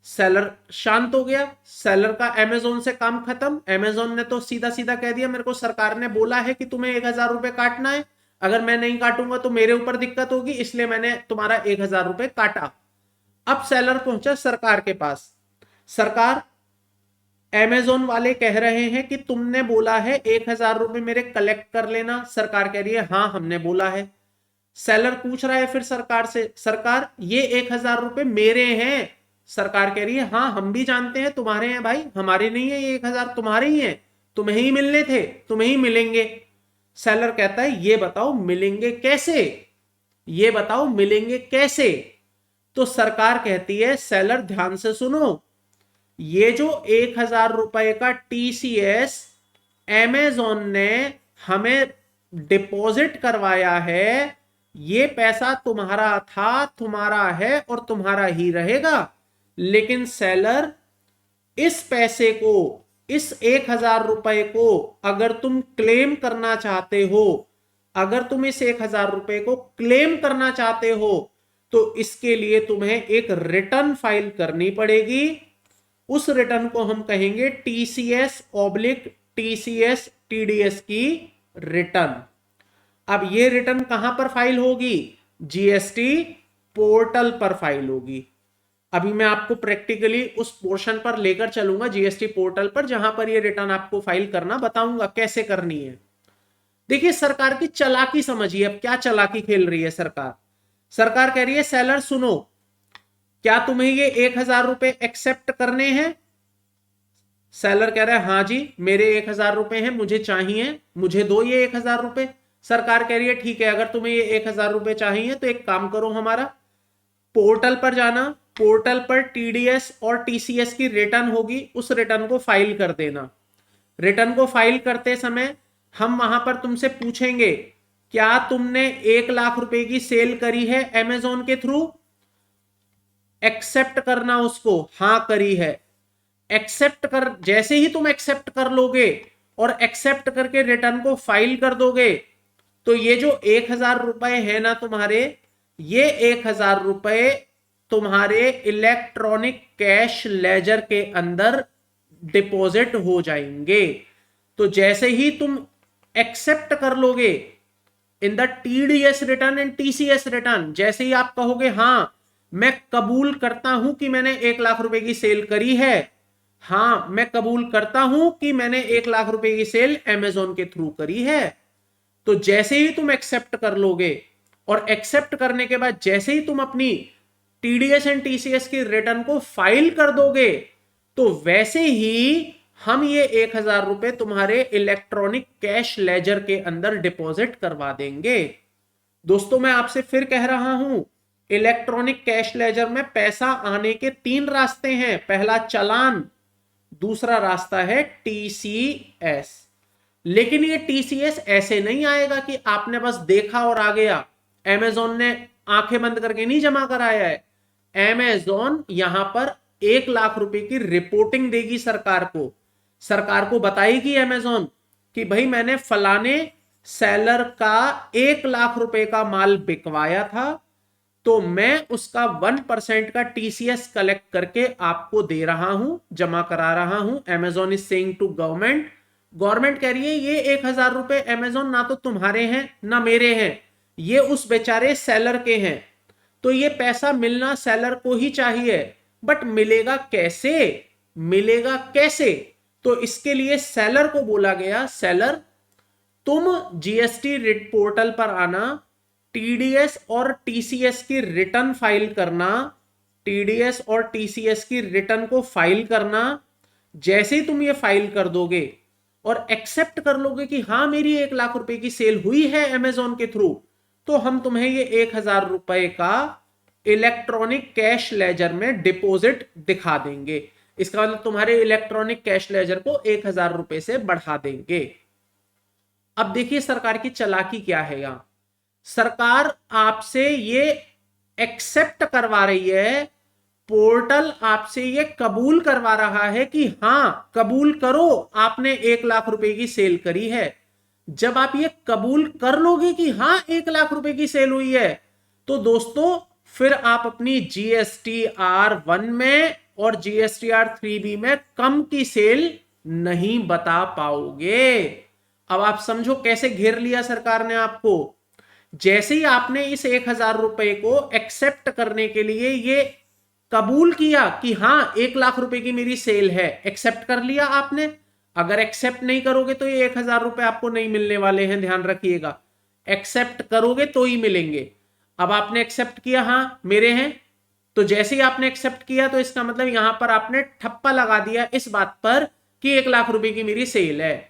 सेलर शांत हो गया, सेलर का अमेजोन से काम खत्म। अमेजोन ने तो सीधा सीधा कह दिया, मेरे को सरकार ने बोला है कि तुम्हें 1,000 रुपए काटना है, अगर मैं नहीं काटूंगा तो मेरे ऊपर दिक्कत होगी, इसलिए मैंने तुम्हारा 1,000 रुपए काटा। अब सेलर पहुंचा सरकार के पास, सरकार अमेजोन वाले कह रहे हैं कि तुमने बोला है 1,000 रुपए मेरे कलेक्ट कर लेना, सरकार कह रही है हाँ हमने बोला है। सेलर पूछ रहा है फिर सरकार से, सरकार ये 1,000 रुपए मेरे हैं, सरकार कह रही है हाँ हम भी जानते हैं तुम्हारे हैं भाई, हमारे नहीं है, ये 1,000 तुम्हारे ही हैं, तुम्हें ही मिलने थे, तुम्हें ही मिलेंगे। सेलर कहता है ये बताओ मिलेंगे कैसे, ये बताओ मिलेंगे कैसे? तो सरकार कहती है, सेलर ध्यान से सुनो, ये जो 1,000 रुपए का टीसीएस अमेजोन ने हमें डिपॉजिट करवाया है, ये पैसा तुम्हारा था, तुम्हारा है और तुम्हारा ही रहेगा। लेकिन सेलर इस पैसे को, इस 1,000 रुपए को अगर तुम क्लेम करना चाहते हो, अगर तुम इस 1,000 रुपए को क्लेम करना चाहते हो, तो इसके लिए तुम्हें एक रिटर्न फाइल करनी पड़ेगी। उस रिटर्न को हम कहेंगे TCS/TCS TDS की रिटर्न। अब ये रिटर्न कहां पर फाइल होगी? जीएसटी पोर्टल पर फाइल होगी। अभी मैं आपको प्रैक्टिकली उस पोर्शन पर लेकर चलूंगा, जीएसटी पोर्टल पर, जहां पर ये रिटर्न आपको फाइल करना बताऊंगा कैसे करनी है। देखिए सरकार की चालाकी समझिए, अब क्या चालाकी खेल रही है सरकार। सरकार कह रही है सेलर सुनो, क्या तुम्हें ये 1,000 रुपए एक्सेप्ट करने हैं? सेलर कह रहा है हाँ जी मेरे 1,000 रुपए हैं, मुझे चाहिए, मुझे दो ये 1,000 रुपए। सरकार कह रही है ठीक है, अगर तुम्हें ये 1,000 रुपए चाहिए तो एक काम करो, हमारा पोर्टल पर जाना, पोर्टल पर टीडीएस और टीसीएस की रिटर्न होगी, उस रिटर्न को फाइल कर देना। रिटर्न को फाइल करते समय हम वहां पर तुमसे पूछेंगे क्या तुमने 1,00,000 रुपए की सेल करी है अमेजोन के थ्रू? एक्सेप्ट करना उसको, हां करी है। एक्सेप्ट कर, जैसे ही तुम एक्सेप्ट कर लोगे और एक्सेप्ट करके रिटर्न को फाइल कर दोगे, तो ये जो 1,000 रुपए है ना तुम्हारे, ये 1,000 रुपए तुम्हारे इलेक्ट्रॉनिक कैश लेजर के अंदर डिपॉजिट हो जाएंगे। तो जैसे ही तुम एक्सेप्ट कर लोगे in the TDS return and TCS return, जैसे ही आप कहोगे हां मैं कबूल करता हूं कि मैंने 1,00,000 रुपए की सेल करी है, हां मैं कबूल करता हूं कि मैंने 1,00,000 रुपए की सेल अमेजोन के थ्रू करी है, तो जैसे ही तुम एक्सेप्ट कर लोगे और एक्सेप्ट करने के बाद जैसे ही तुम अपनी टीडीएस एंड टीसीएस की रिटर्न को फाइल कर दोगे, तो वैसे ही हम ये 1,000 रुपए तुम्हारे इलेक्ट्रॉनिक कैश लेजर के अंदर डिपॉजिट करवा देंगे। दोस्तों मैं आपसे फिर कह रहा हूं, इलेक्ट्रॉनिक कैश लेजर में पैसा आने के 3 रास्ते हैं। पहला चालान, दूसरा रास्ता है टीसीएस। लेकिन ये टीसीएस ऐसे नहीं आएगा कि आपने बस देखा और आ गया। अमेजोन ने आंखें बंद करके नहीं जमा कराया है। अमेजोन यहां पर 1 लाख रुपए की रिपोर्टिंग देगी सरकार को। सरकार को बताएगी अमेजोन कि भाई मैंने फलाने सेलर का 1 लाख रुपए का माल बिकवाया था, तो मैं उसका 1% का टीसीएस कलेक्ट करके आपको दे रहा हूं, जमा करा रहा हूं। Amazon is saying to government, government कह रही है ये 1,000 रुपए अमेजोन ना तो तुम्हारे हैं ना मेरे हैं, ये उस बेचारे सेलर के हैं। तो ये पैसा मिलना सेलर को ही चाहिए, बट मिलेगा कैसे? मिलेगा कैसे? तो इसके लिए सेलर को बोला गया, सेलर तुम जीएसटी रिट पोर्टल पर आना, टीडीएस और टीसीएस की रिटर्न फाइल करना, टीडीएस और टीसीएस की रिटर्न को फाइल करना। जैसे ही तुम ये फाइल कर दोगे और एक्सेप्ट कर लोगे कि हां मेरी 1 लाख रुपए की सेल हुई है अमेजोन के थ्रू, तो हम तुम्हें ये 1,000 रुपए का इलेक्ट्रॉनिक कैश लेजर में डिपॉजिट दिखा देंगे। इसका मतलब तुम्हारे इलेक्ट्रॉनिक कैश लेजर को 1,000 रुपए से बढ़ा देंगे। अब देखिए सरकार की चालाकी क्या है। यहां सरकार आपसे ये एक्सेप्ट करवा रही है, पोर्टल आपसे ये कबूल करवा रहा है कि हां कबूल करो आपने 1 लाख रुपए की सेल करी है। जब आप ये कबूल कर लोगे कि हां 1 लाख रुपए की सेल हुई है, तो दोस्तों फिर आप अपनी GSTR-1 में और GSTR-3B में कम की सेल नहीं बता पाओगे। अब आप समझो कैसे घेर लिया सरकार ने आपको। जैसे ही आपने इस 1,000 रुपए को एक्सेप्ट करने के लिए ये कबूल किया कि हां 1 लाख रुपए की मेरी सेल है, एक्सेप्ट कर लिया आपने। अगर एक्सेप्ट नहीं करोगे तो ये 1,000 रुपए आपको नहीं मिलने वाले हैं, ध्यान रखिएगा। एक्सेप्ट करोगे तो ही मिलेंगे। अब आपने एक्सेप्ट किया हां मेरे हैं, तो जैसे ही आपने एक्सेप्ट किया तो इसका मतलब यहां पर आपने ठप्पा लगा दिया इस बात पर कि 1 लाख रुपए की मेरी सेल है।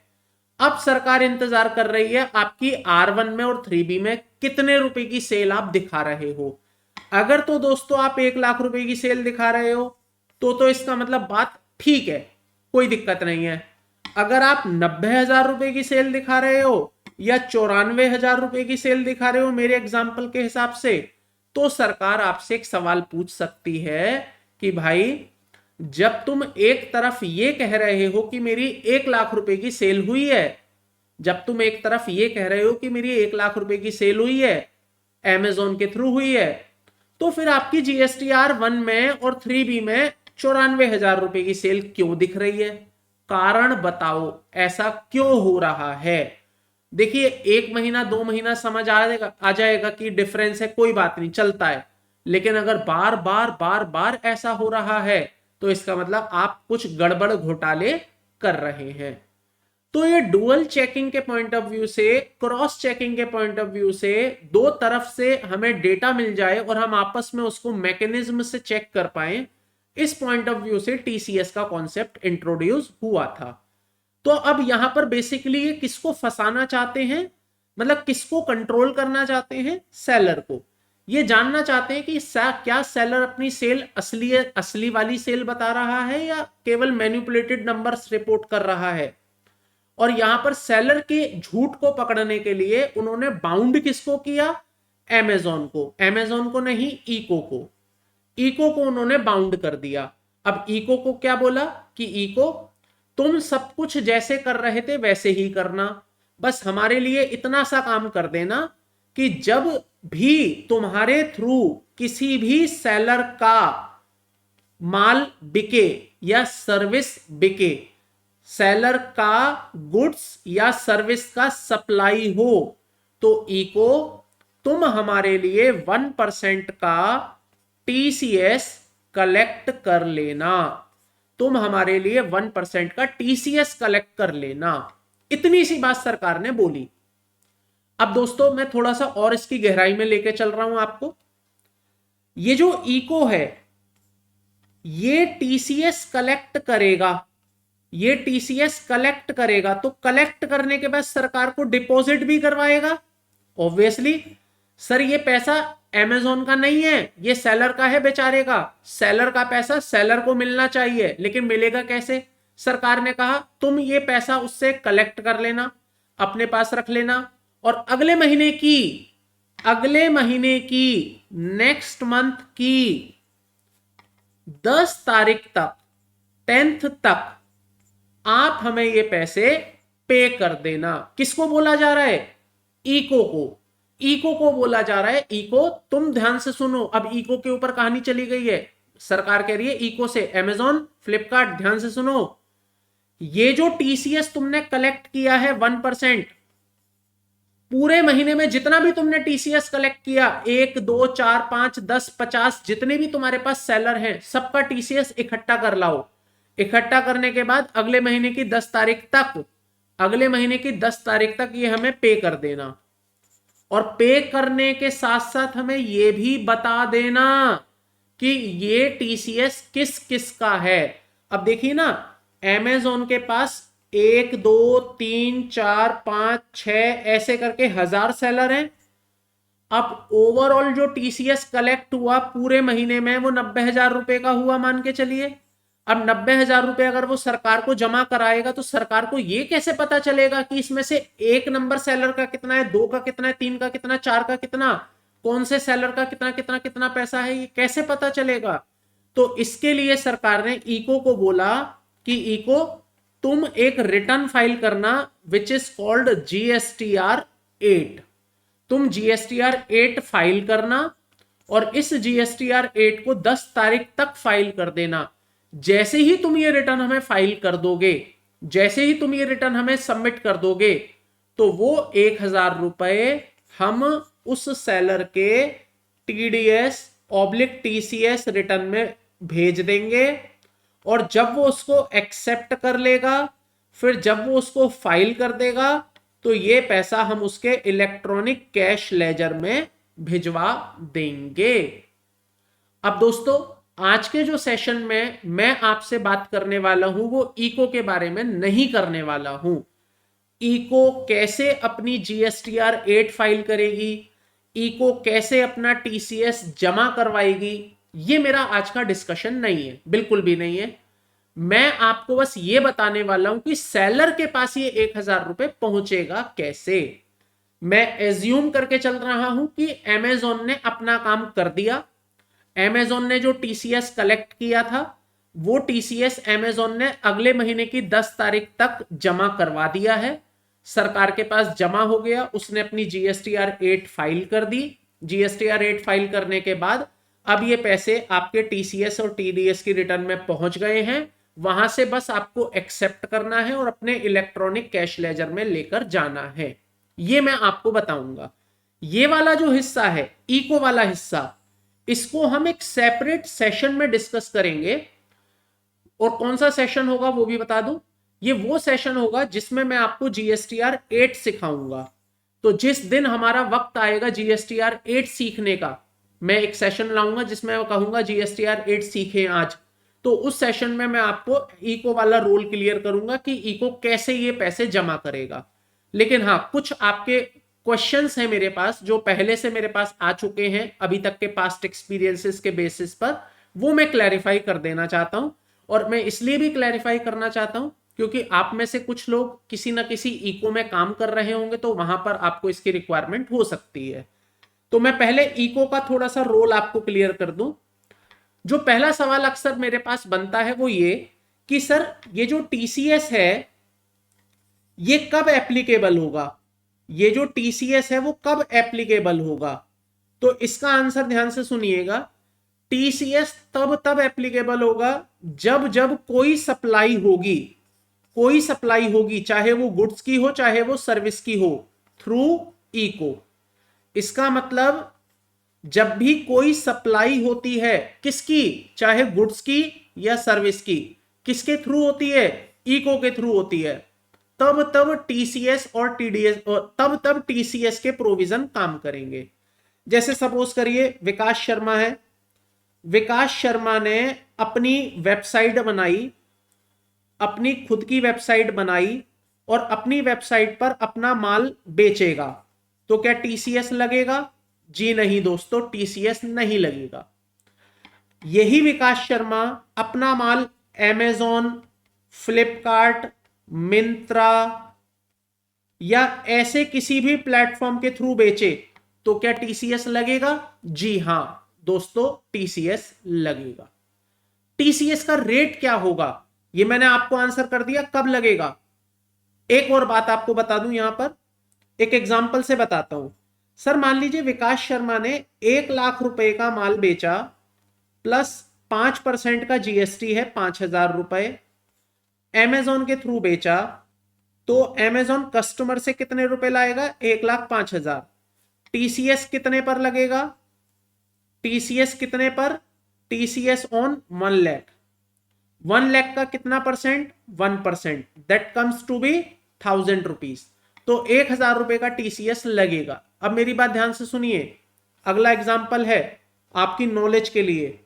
अब सरकार इंतजार कर रही है आपकी R1 में और 3B में कितने रुपए की सेल आप दिखा रहे हो। अगर तो दोस्तों आप 1 लाख रुपए की सेल दिखा रहे हो तो इसका मतलब बात ठीक है, कोई दिक्कत नहीं है। अगर आप 90,000 रुपए की सेल दिखा रहे हो या 94,000 रुपए की सेल दिखा रहे हो मेरे एग्जाम्पल के हिसाब से, तो सरकार आपसे एक सवाल पूछ सकती है कि भाई जब तुम एक तरफ ये कह रहे हो कि मेरी 1 लाख रुपए की सेल हुई है, जब तुम एक तरफ ये कह रहे हो कि मेरी 1 लाख रुपए की सेल हुई है, अमेजोन के थ्रू हुई है, तो फिर आपकी GSTR-1 में और 3B में 94,000 रुपए की सेल क्यों दिख रही है? कारण बताओ, ऐसा क्यों हो रहा है? देखिए 1 महीना 2 महीना समझ आ जाएगा कि डिफरेंस है, कोई बात नहीं, चलता है। लेकिन अगर बार बार ऐसा हो रहा है तो इसका मतलब आप कुछ गड़बड़ घोटाले कर रहे हैं। तो ये डुअल चेकिंग के पॉइंट ऑफ व्यू से, क्रॉस चेकिंग के पॉइंट ऑफ व्यू से, दो तरफ से हमें डेटा मिल जाए और हम आपस में उसको मैकेनिज्म से चेक कर पाए, इस पॉइंट ऑफ व्यू से टीसीएस का कॉन्सेप्ट इंट्रोड्यूस हुआ था। तो अब यहां पर बेसिकली ये किसको फंसाना चाहते हैं, मतलब किसको कंट्रोल करना चाहते हैं? सेलर को। ये जानना चाहते हैं कि क्या सेलर अपनी सेल असली वाली सेल बता रहा है या केवल मैनिपुलेटेड नंबर्स रिपोर्ट कर रहा है। और यहां पर सेलर के झूठ को पकड़ने के लिए उन्होंने बाउंड किसको किया? अमेजोन को। अमेजोन को नहीं, इको को। इको को उन्होंने बाउंड कर दिया। अब इको को क्या बोला कि इको तुम सब कुछ जैसे कर रहे थे वैसे ही करना, बस हमारे लिए इतना सा काम कर देना कि जब भी तुम्हारे थ्रू किसी भी सेलर का माल बिके या सर्विस बिके, सेलर का गुड्स या सर्विस का सप्लाई हो, तो इको तुम हमारे लिए 1% का टीसीएस कलेक्ट कर लेना, तुम हमारे लिए 1% का टीसीएस कलेक्ट कर लेना। इतनी सी बात सरकार ने बोली। अब दोस्तों मैं थोड़ा सा और इसकी गहराई में लेके चल रहा हूं आपको। ये जो इको है ये टीसीएस कलेक्ट करेगा, ये टीसीएस कलेक्ट करेगा, तो कलेक्ट करने के बाद सरकार को डिपॉजिट भी करवाएगा। ऑब्वियसली सर ये पैसा अमेजोन का नहीं है, ये सेलर का है बेचारे का। सेलर का पैसा सेलर को मिलना चाहिए, लेकिन मिलेगा कैसे? सरकार ने कहा तुम ये पैसा उससे कलेक्ट कर लेना, अपने पास रख लेना, और अगले महीने की नेक्स्ट मंथ की 10 तारीख तक, 10th तक आप हमें ये पैसे पे कर देना। किसको बोला जा रहा है? इको को। इको को बोला जा रहा है। इको, तुम ध्यान से सुनो, अब इको के ऊपर कहानी चली गई है। सरकार कह रही है इको से, अमेजॉन, फ्लिपकार्ट, ध्यान से सुनो, ये जो टीसीएस तुमने कलेक्ट किया है 1%, पूरे महीने में जितना भी तुमने टीसीएस कलेक्ट किया, 1 2 4 5 10 50, जितने भी तुम्हारे पास सेलर हैं, सबका टीसीएस इकट्ठा कर लाओ। इकट्ठा करने के बाद अगले महीने की 10 तारीख तक, अगले महीने की 10 तारीख तक ये हमें पे कर देना। और पे करने के साथ साथ हमें ये भी बता देना कि ये टीसीएस किस किस का है। अब देखिए ना, अमेजोन के पास 1 2 3 4 5 6 ऐसे करके 1000 सेलर हैं। अब ओवरऑल जो टीसीएस कलेक्ट हुआ पूरे महीने में, वो 90,000 रुपए का हुआ मान के चलिए। अब 90,000 रुपए अगर वो सरकार को जमा कराएगा, तो सरकार को ये कैसे पता चलेगा कि इसमें से 1 नंबर सेलर का कितना है, 2 का कितना है, 3 का कितना, 4 का कितना, कौन से सेलर का कितना कितना कितना पैसा है, ये कैसे पता चलेगा? तो इसके लिए सरकार ने इको को बोला कि इको, तुम एक रिटर्न फाइल करना, विच इज कॉल्ड जीएसटीआर 8। तुम जीएसटीआर 8 फाइल करना, और इस जीएसटीआर 8 को 10 तारीख तक फाइल कर देना। जैसे ही तुम ये रिटर्न हमें फाइल कर दोगे, जैसे ही तुम ये रिटर्न हमें सबमिट कर दोगे, तो वो 1000 रुपए हम उस सेलर के टीडीएस ऑब्लिक टीसीएस रिटर्न में भेज देंगे। और जब वो उसको एक्सेप्ट कर लेगा, फिर जब वो उसको फाइल कर देगा, तो ये पैसा हम उसके इलेक्ट्रॉनिक कैश लेजर में भिजवा देंगे। अब दोस्तों, आज के जो सेशन में मैं आपसे बात करने वाला हूं, वो इको के बारे में नहीं करने वाला हूं। इको कैसे अपनी जीएसटीआर 8 फाइल करेगी, इको कैसे अपना टीसीएस जमा करवाएगी, ये मेरा आज का डिस्कशन नहीं है, बिल्कुल भी नहीं है। मैं आपको बस ये बताने वाला हूं कि सेलर के पास ये 1000 रुपए पहुंचेगा कैसे। मैं एज्यूम करके चल रहा हूं कि अमेजोन ने अपना काम कर दिया। अमेजोन ने जो टीसीएस कलेक्ट किया था, वो टीसीएस अमेजोन ने अगले महीने की 10 तारीख तक जमा करवा दिया है। सरकार के पास जमा हो गया, उसने अपनी जीएसटीआर 8 फाइल कर दी। जीएसटीआर 8 फाइल करने के बाद अब ये पैसे आपके टीसीएस और टीडीएस की रिटर्न में पहुंच गए हैं। वहां से बस आपको एक्सेप्ट करना है और अपने इलेक्ट्रॉनिक कैश लेजर में लेकर जाना है। ये मैं आपको बताऊंगा। ये वाला जो हिस्सा है, इको वाला हिस्सा, इसको हम एक सेपरेट सेशन में डिस्कस करेंगे। और कौन सा सेशन होगा वो भी बता दूं, ये वो सेशन होगा जिसमें मैं आपको जीएसटीआर 8 सिखाऊंगा। तो जिस दिन हमारा वक्त आएगा जीएसटीआर 8 सीखने का, मैं एक सेशन लाऊंगा जिसमें मैं कहूंगा जीएसटीआर 8 सीखें आज। तो उस सेशन में मैं आपको इको वाला रोल क्लियर करूंगा कि इको कैसे ये पैसे जमा करेगा। लेकिन हाँ, कुछ आपके क्वेश्चंस हैं मेरे पास, जो पहले से मेरे पास आ चुके हैं अभी तक के पास्ट एक्सपीरियंसेस के बेसिस पर, वो मैं क्लैरिफाई कर देना चाहता हूं। और मैं इसलिए भी क्लैरिफाई करना चाहता हूं क्योंकि आप में से कुछ लोग किसी ना किसी इको में काम कर रहे होंगे, तो वहां पर आपको इसकी रिक्वायरमेंट हो सकती है। तो मैं पहले इको का थोड़ा सा रोल आपको क्लियर कर दूं। जो पहला सवाल अक्सर मेरे पास बनता है वो ये कि सर, ये जो टीसीएस है ये कब एप्लीकेबल होगा, ये जो टीसीएस है वो कब एप्लीकेबल होगा? तो इसका आंसर ध्यान से सुनिएगा। टीसीएस तब एप्लीकेबल होगा जब जब कोई सप्लाई होगी, कोई सप्लाई होगी, चाहे वो गुड्स की हो चाहे वो सर्विस की हो, थ्रू इको। इसका मतलब जब भी कोई सप्लाई होती है, किसकी, चाहे गुड्स की या सर्विस की, किसके थ्रू होती है? इको के थ्रू होती है। तब टीसीएस और टीडीएस, तब टीसीएस के प्रोविजन काम करेंगे। जैसे सपोज करिए विकास शर्मा है, विकास शर्मा ने अपनी वेबसाइट बनाई, अपनी खुद की वेबसाइट बनाई और अपनी वेबसाइट पर अपना माल बेचेगा, तो क्या टीसीएस लगेगा? जी नहीं दोस्तों, टीसीएस नहीं लगेगा। यही विकास शर्मा अपना माल अमेजॉन, फ्लिपकार्ट, मिंत्रा या ऐसे किसी भी प्लेटफॉर्म के थ्रू बेचे तो क्या टीसीएस लगेगा? जी हां दोस्तों, टीसीएस लगेगा। टीसीएस का रेट क्या होगा ये मैंने आपको आंसर कर दिया, कब लगेगा। एक और बात आपको बता दूं, यहां पर एक एग्जांपल से बताता हूं। सर मान लीजिए विकास शर्मा ने 1 लाख रुपए का माल बेचा, प्लस 5% का जीएसटी है 5,000 रुपए, अमेजोन के थ्रू बेचा, तो अमेजोन कस्टमर से कितने रुपए लाएगा? 1,05,000। टीसीएस कितने पर लगेगा? टीसीएस कितने पर? TCS on 1 lakh. 1 लाख का कितना percent? 1%, that comes to be 1,000 rupees. तो 1,000 रुपए का टीसीएस लगेगा। अब मेरी बात ध्यान से सुनिए, अगला एग्जाम्पल है आपकी नॉलेज के लिए।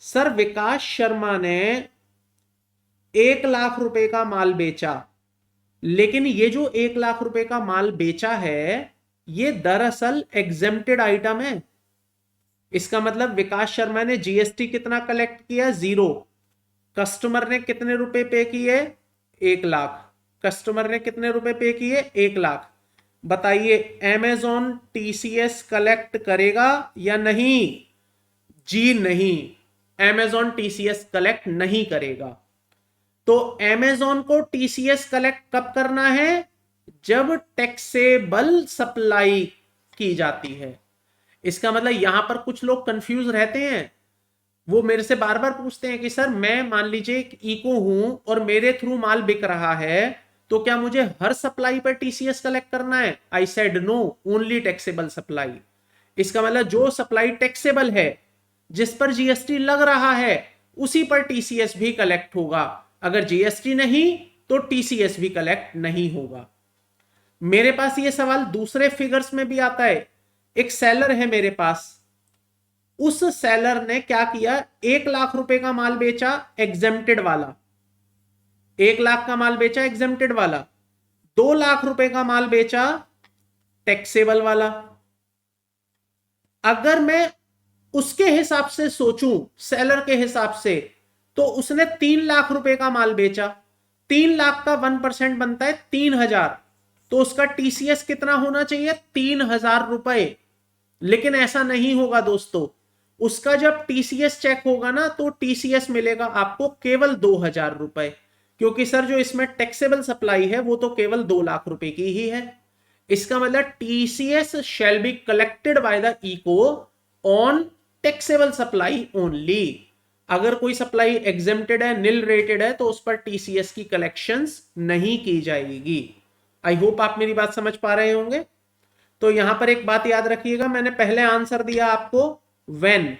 सर विकास शर्मा ने 1 लाख रुपए का माल बेचा, लेकिन ये जो 1 लाख रुपए का माल बेचा है ये दरअसल एग्जेम्प्टेड आइटम है। इसका मतलब विकास शर्मा ने जीएसटी कितना कलेक्ट किया? 0। कस्टमर ने कितने रुपए पे किए? 1 लाख। कस्टमर ने कितने रुपए पे किए? 1 लाख। बताइए अमेजॉन टीसीएस कलेक्ट करेगा या नहीं? जी नहीं, अमेजॉन टीसीएस कलेक्ट नहीं करेगा। तो अमेजॉन को टीसीएस कलेक्ट कब करना है? जब टैक्सेबल सप्लाई की जाती है। इसका मतलब यहां पर कुछ लोग कंफ्यूज रहते हैं, वो मेरे से बार बार पूछते हैं कि सर मैं मान लीजिए एक इको हूं और मेरे थ्रू माल बिक रहा है, तो क्या मुझे हर सप्लाई पर टीसीएस कलेक्ट करना है? I said no, only taxable supply. इसका मतलब जो सप्लाई टैक्सेबल है, जिस पर जीएसटी लग रहा है, उसी पर टीसीएस भी कलेक्ट होगा। अगर जीएसटी नहीं तो टीसीएस भी कलेक्ट नहीं होगा। मेरे पास ये सवाल दूसरे फिगर्स में भी आता है। एक सेलर है मेरे पास, उस सेलर ने क्या किया? 1 लाख रुपए का माल बेचा, एग्जेम्प्टेड वाला। 1 लाख का माल बेचा एग्जेम्प्टेड वाला। 2 लाख रुपए का माल बेचा टैक्सेबल वाला। अगर मैं उसके हिसाब से सोचूं, सेलर के हिसाब से, तो उसने 3 लाख रुपए का माल बेचा। 3 लाख का 1% बनता है 3,000, तो उसका टीसीएस कितना होना चाहिए? 3,000 रुपए। लेकिन ऐसा नहीं होगा दोस्तों, उसका जब टीसीएस चेक होगा ना, तो टीसीएस मिलेगा आपको केवल 2,000 रुपए, क्योंकि सर जो इसमें टैक्सेबल सप्लाई है वो तो केवल 2 लाख रुपए की ही है। इसका मतलब TCS shall be collected by the eco on taxable supply only. अगर कोई सप्लाई एग्जेम्प्टेड है, निल रेटेड है, तो उस पर टीसीएस की कलेक्शंस नहीं की जाएगी। आई होप आप मेरी बात समझ पा रहे होंगे। तो यहां पर एक बात याद रखिएगा, मैंने पहले आंसर दिया आपको व्हेन,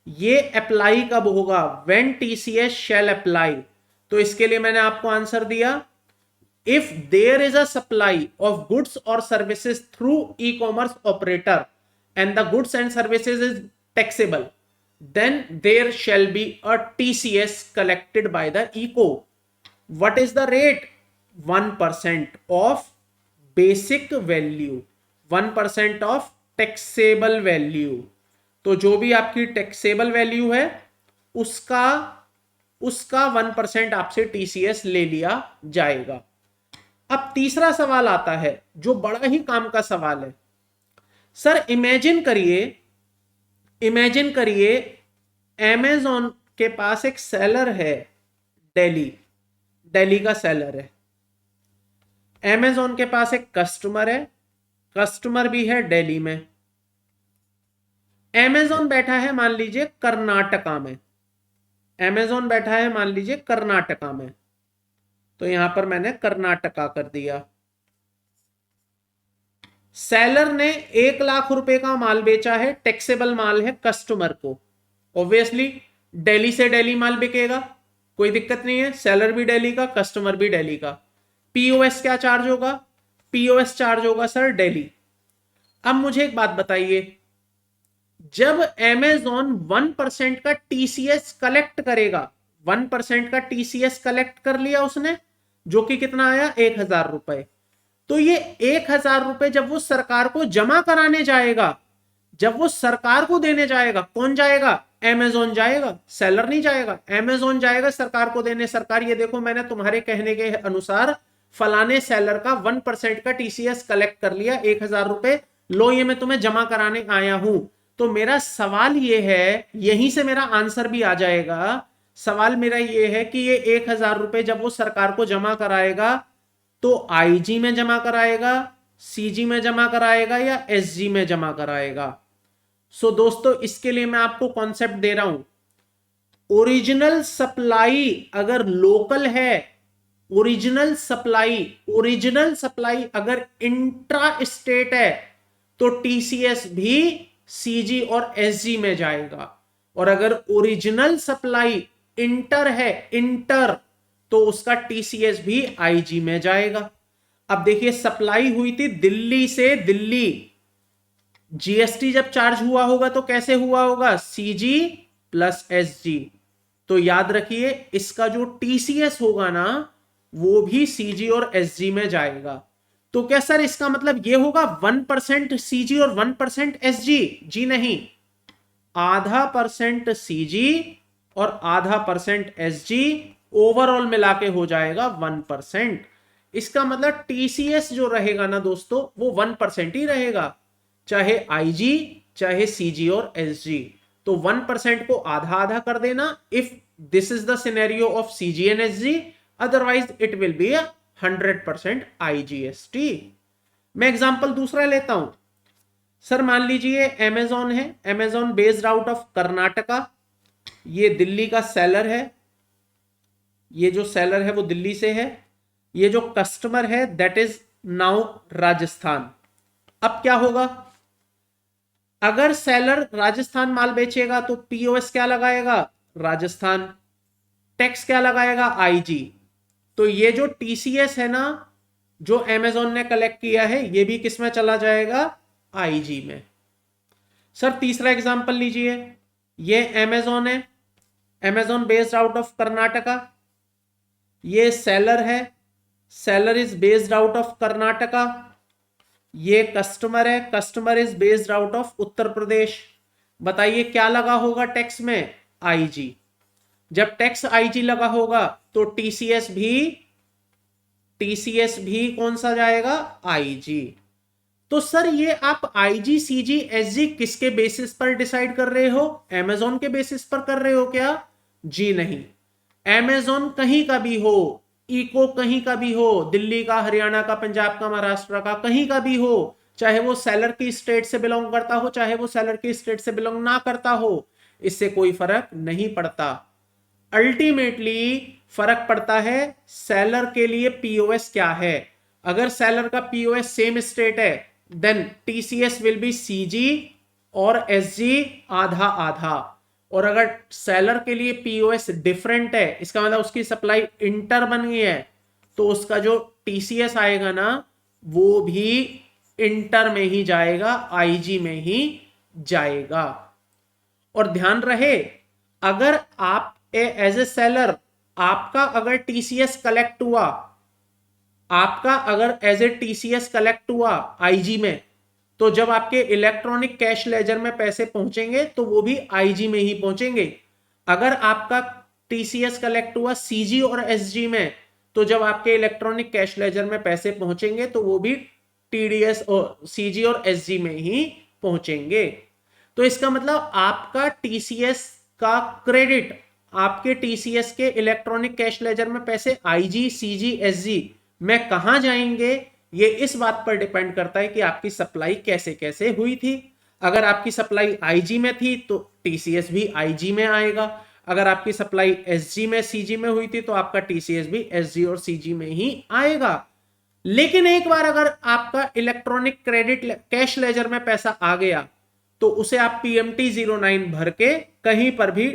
ये अप्लाई कब होगा? When TCS shall apply. तो इसके लिए मैंने आपको आंसर दिया, if there is a supply of goods और services through e commerce operator and the goods and services is taxable, then there shall be a TCS collected by the eco. What is the rate? 1% of basic value, 1% of taxable value। तो जो भी आपकी taxable value है उसका 1% आपसे TCS ले लिया जाएगा। अब तीसरा सवाल आता है जो बड़ा ही काम का सवाल है। सर इमेजिन करिए अमेजॉन के पास एक सेलर है, दिल्ली का सेलर है। अमेजॉन के पास एक कस्टमर है, कस्टमर भी है दिल्ली में। अमेजॉन बैठा है मान लीजिए कर्नाटका में, अमेजॉन बैठा है मान लीजिए कर्नाटका में, तो यहां पर मैंने कर्नाटका कर दिया। सेलर ने 1 लाख रुपए का माल बेचा है, टैक्सेबल माल है कस्टमर को। ऑब्वियसली दिल्ली से दिल्ली माल बिकेगा, कोई दिक्कत नहीं है, सेलर भी दिल्ली का, कस्टमर भी दिल्ली का। पीओएस क्या चार्ज होगा? पीओएस चार्ज होगा सर दिल्ली। अब मुझे एक बात बताइए, जब अमेजॉन 1% का टीसीएस कलेक्ट करेगा, 1% का टीसीएस कलेक्ट कर लिया उसने, जो कि कितना आया? 1,000 रुपए। तो ये 1,000 रुपए जब वो सरकार को जमा कराने जाएगा, जब वो सरकार को देने जाएगा, कौन जाएगा? अमेजोन जाएगा, सेलर नहीं जाएगा, अमेजोन जाएगा सरकार को देने। सरकार ये देखो मैंने तुम्हारे कहने के अनुसार फलाने सेलर का 1% का टीसीएस कलेक्ट कर लिया, 1,000 रुपए, लो ये मैं तुम्हें जमा कराने आया हूं। तो मेरा सवाल ये है, यहीं से मेरा आंसर भी आ जाएगा। सवाल मेरा ये है कि ये 1,000 रुपए जब वो सरकार को जमा कराएगा तो आईजी में जमा कराएगा, सीजी में जमा कराएगा या एसजी में जमा कराएगा? सो दोस्तों इसके लिए मैं आपको कॉन्सेप्ट दे रहा हूं। ओरिजिनल सप्लाई अगर लोकल है, ओरिजिनल सप्लाई अगर इंट्रा स्टेट है तो टीसीएस भी सीजी और एसजी में जाएगा। और अगर ओरिजिनल सप्लाई इंटर है, इंटर, तो उसका टीसीएस भी आईजी में जाएगा। अब देखिए सप्लाई हुई थी दिल्ली से दिल्ली, जीएसटी जब चार्ज हुआ होगा तो कैसे हुआ होगा? CG plus SG. तो याद रखिए इसका जो टीसीएस होगा ना वो भी सीजी और एसजी में जाएगा। तो क्या सर इसका मतलब ये होगा 1% सीजी और 1% एसजी? जी नहीं, आधा परसेंट सीजी और आधा परसेंट एसजी, ओवरऑल मिला के हो जाएगा 1%। इसका मतलब टीसीएस जो रहेगा ना दोस्तों वो 1% ही रहेगा, चाहे आईजी चाहे सीजी और एसजी। तो 1% को आधा आधा कर देना if this is the scenario of CG and SG, otherwise it will be 100% IGST. मैं एग्जांपल दूसरा लेता हूं। सर मान लीजिए अमेजॉन है, Amazon based out of Karnataka, ये दिल्ली का सेलर है, ये जो सेलर है वो दिल्ली से है, ये जो कस्टमर है दैट इज नाउ राजस्थान। अब क्या होगा? अगर सेलर राजस्थान माल बेचेगा तो पीओएस क्या लगाएगा? राजस्थान। टैक्स क्या लगाएगा? आईजी। तो ये जो टीसीएस है ना जो अमेजॉन ने कलेक्ट किया है ये भी किस में चला जाएगा? आईजी में। सर तीसरा एग्जांपल लीजिए, ये अमेजॉन है, Amazon based out of Karnataka, ये सेलर है, seller is based out of Karnataka, ये कस्टमर है, customer is based out of Uttar Pradesh. बताइए क्या लगा होगा टैक्स में? आईजी। जब टैक्स आईजी लगा होगा तो टीसीएस भी कौन सा जाएगा? आईजी। तो सर ये आप आईजी सीजी एसजी किसके बेसिस पर डिसाइड कर रहे हो? अमेजॉन के बेसिस पर कर रहे हो क्या? जी नहीं, अमेजॉन कहीं का भी हो, इको कहीं का भी हो, दिल्ली का, हरियाणा का, पंजाब का, महाराष्ट्र का, कहीं का भी हो, चाहे वो सेलर की स्टेट से बिलोंग करता हो चाहे वो सेलर की स्टेट से बिलोंग ना करता हो, इससे कोई फर्क नहीं पड़ता। अल्टीमेटली फर्क पड़ता है सेलर के लिए पीओएस क्या है। अगर सेलर का पीओएस सेम स्टेट है then TCS will be CG और एसजी आधा आधा। और अगर सेलर के लिए पीओएस डिफरेंट है, इसका मतलब उसकी सप्लाई इंटर बन गई है, तो उसका जो टीसीएस आएगा ना वो भी इंटर में ही जाएगा, आईजी में ही जाएगा। और ध्यान रहे अगर आप एज ए सेलर आपका अगर टीसीएस कलेक्ट हुआ, आपका अगर एज ए टीसीएस कलेक्ट हुआ आईजी में, तो जब आपके इलेक्ट्रॉनिक कैश लेजर में पैसे पहुंचेंगे तो वो भी आईजी में ही पहुंचेंगे। अगर आपका टीसीएस कलेक्ट हुआ सीजी और एसजी में, तो जब आपके इलेक्ट्रॉनिक कैश लेजर में पैसे पहुंचेंगे तो वो भी टीडीएस और सीजी और एसजी में ही पहुंचेंगे। तो इसका मतलब आपका टीसीएस का क्रेडिट, आपके टीसीएस के इलेक्ट्रॉनिक कैश लेजर में पैसे आईजी सीजी एसजी में कहां जाएंगे, ये इस बात पर डिपेंड करता है कि आपकी सप्लाई कैसे कैसे हुई थी। अगर आपकी सप्लाई आईजी में थी तो टीसीएस भी आईजी में आएगा, अगर आपकी सप्लाई एसजी में सीजी में हुई थी तो आपका टीसीएस भी एसजी और सीजी में ही आएगा। लेकिन एक बार अगर आपका इलेक्ट्रॉनिक क्रेडिट कैश लेजर में पैसा आ गया तो उसे आप पीएमटी 09 भर के कहीं पर भी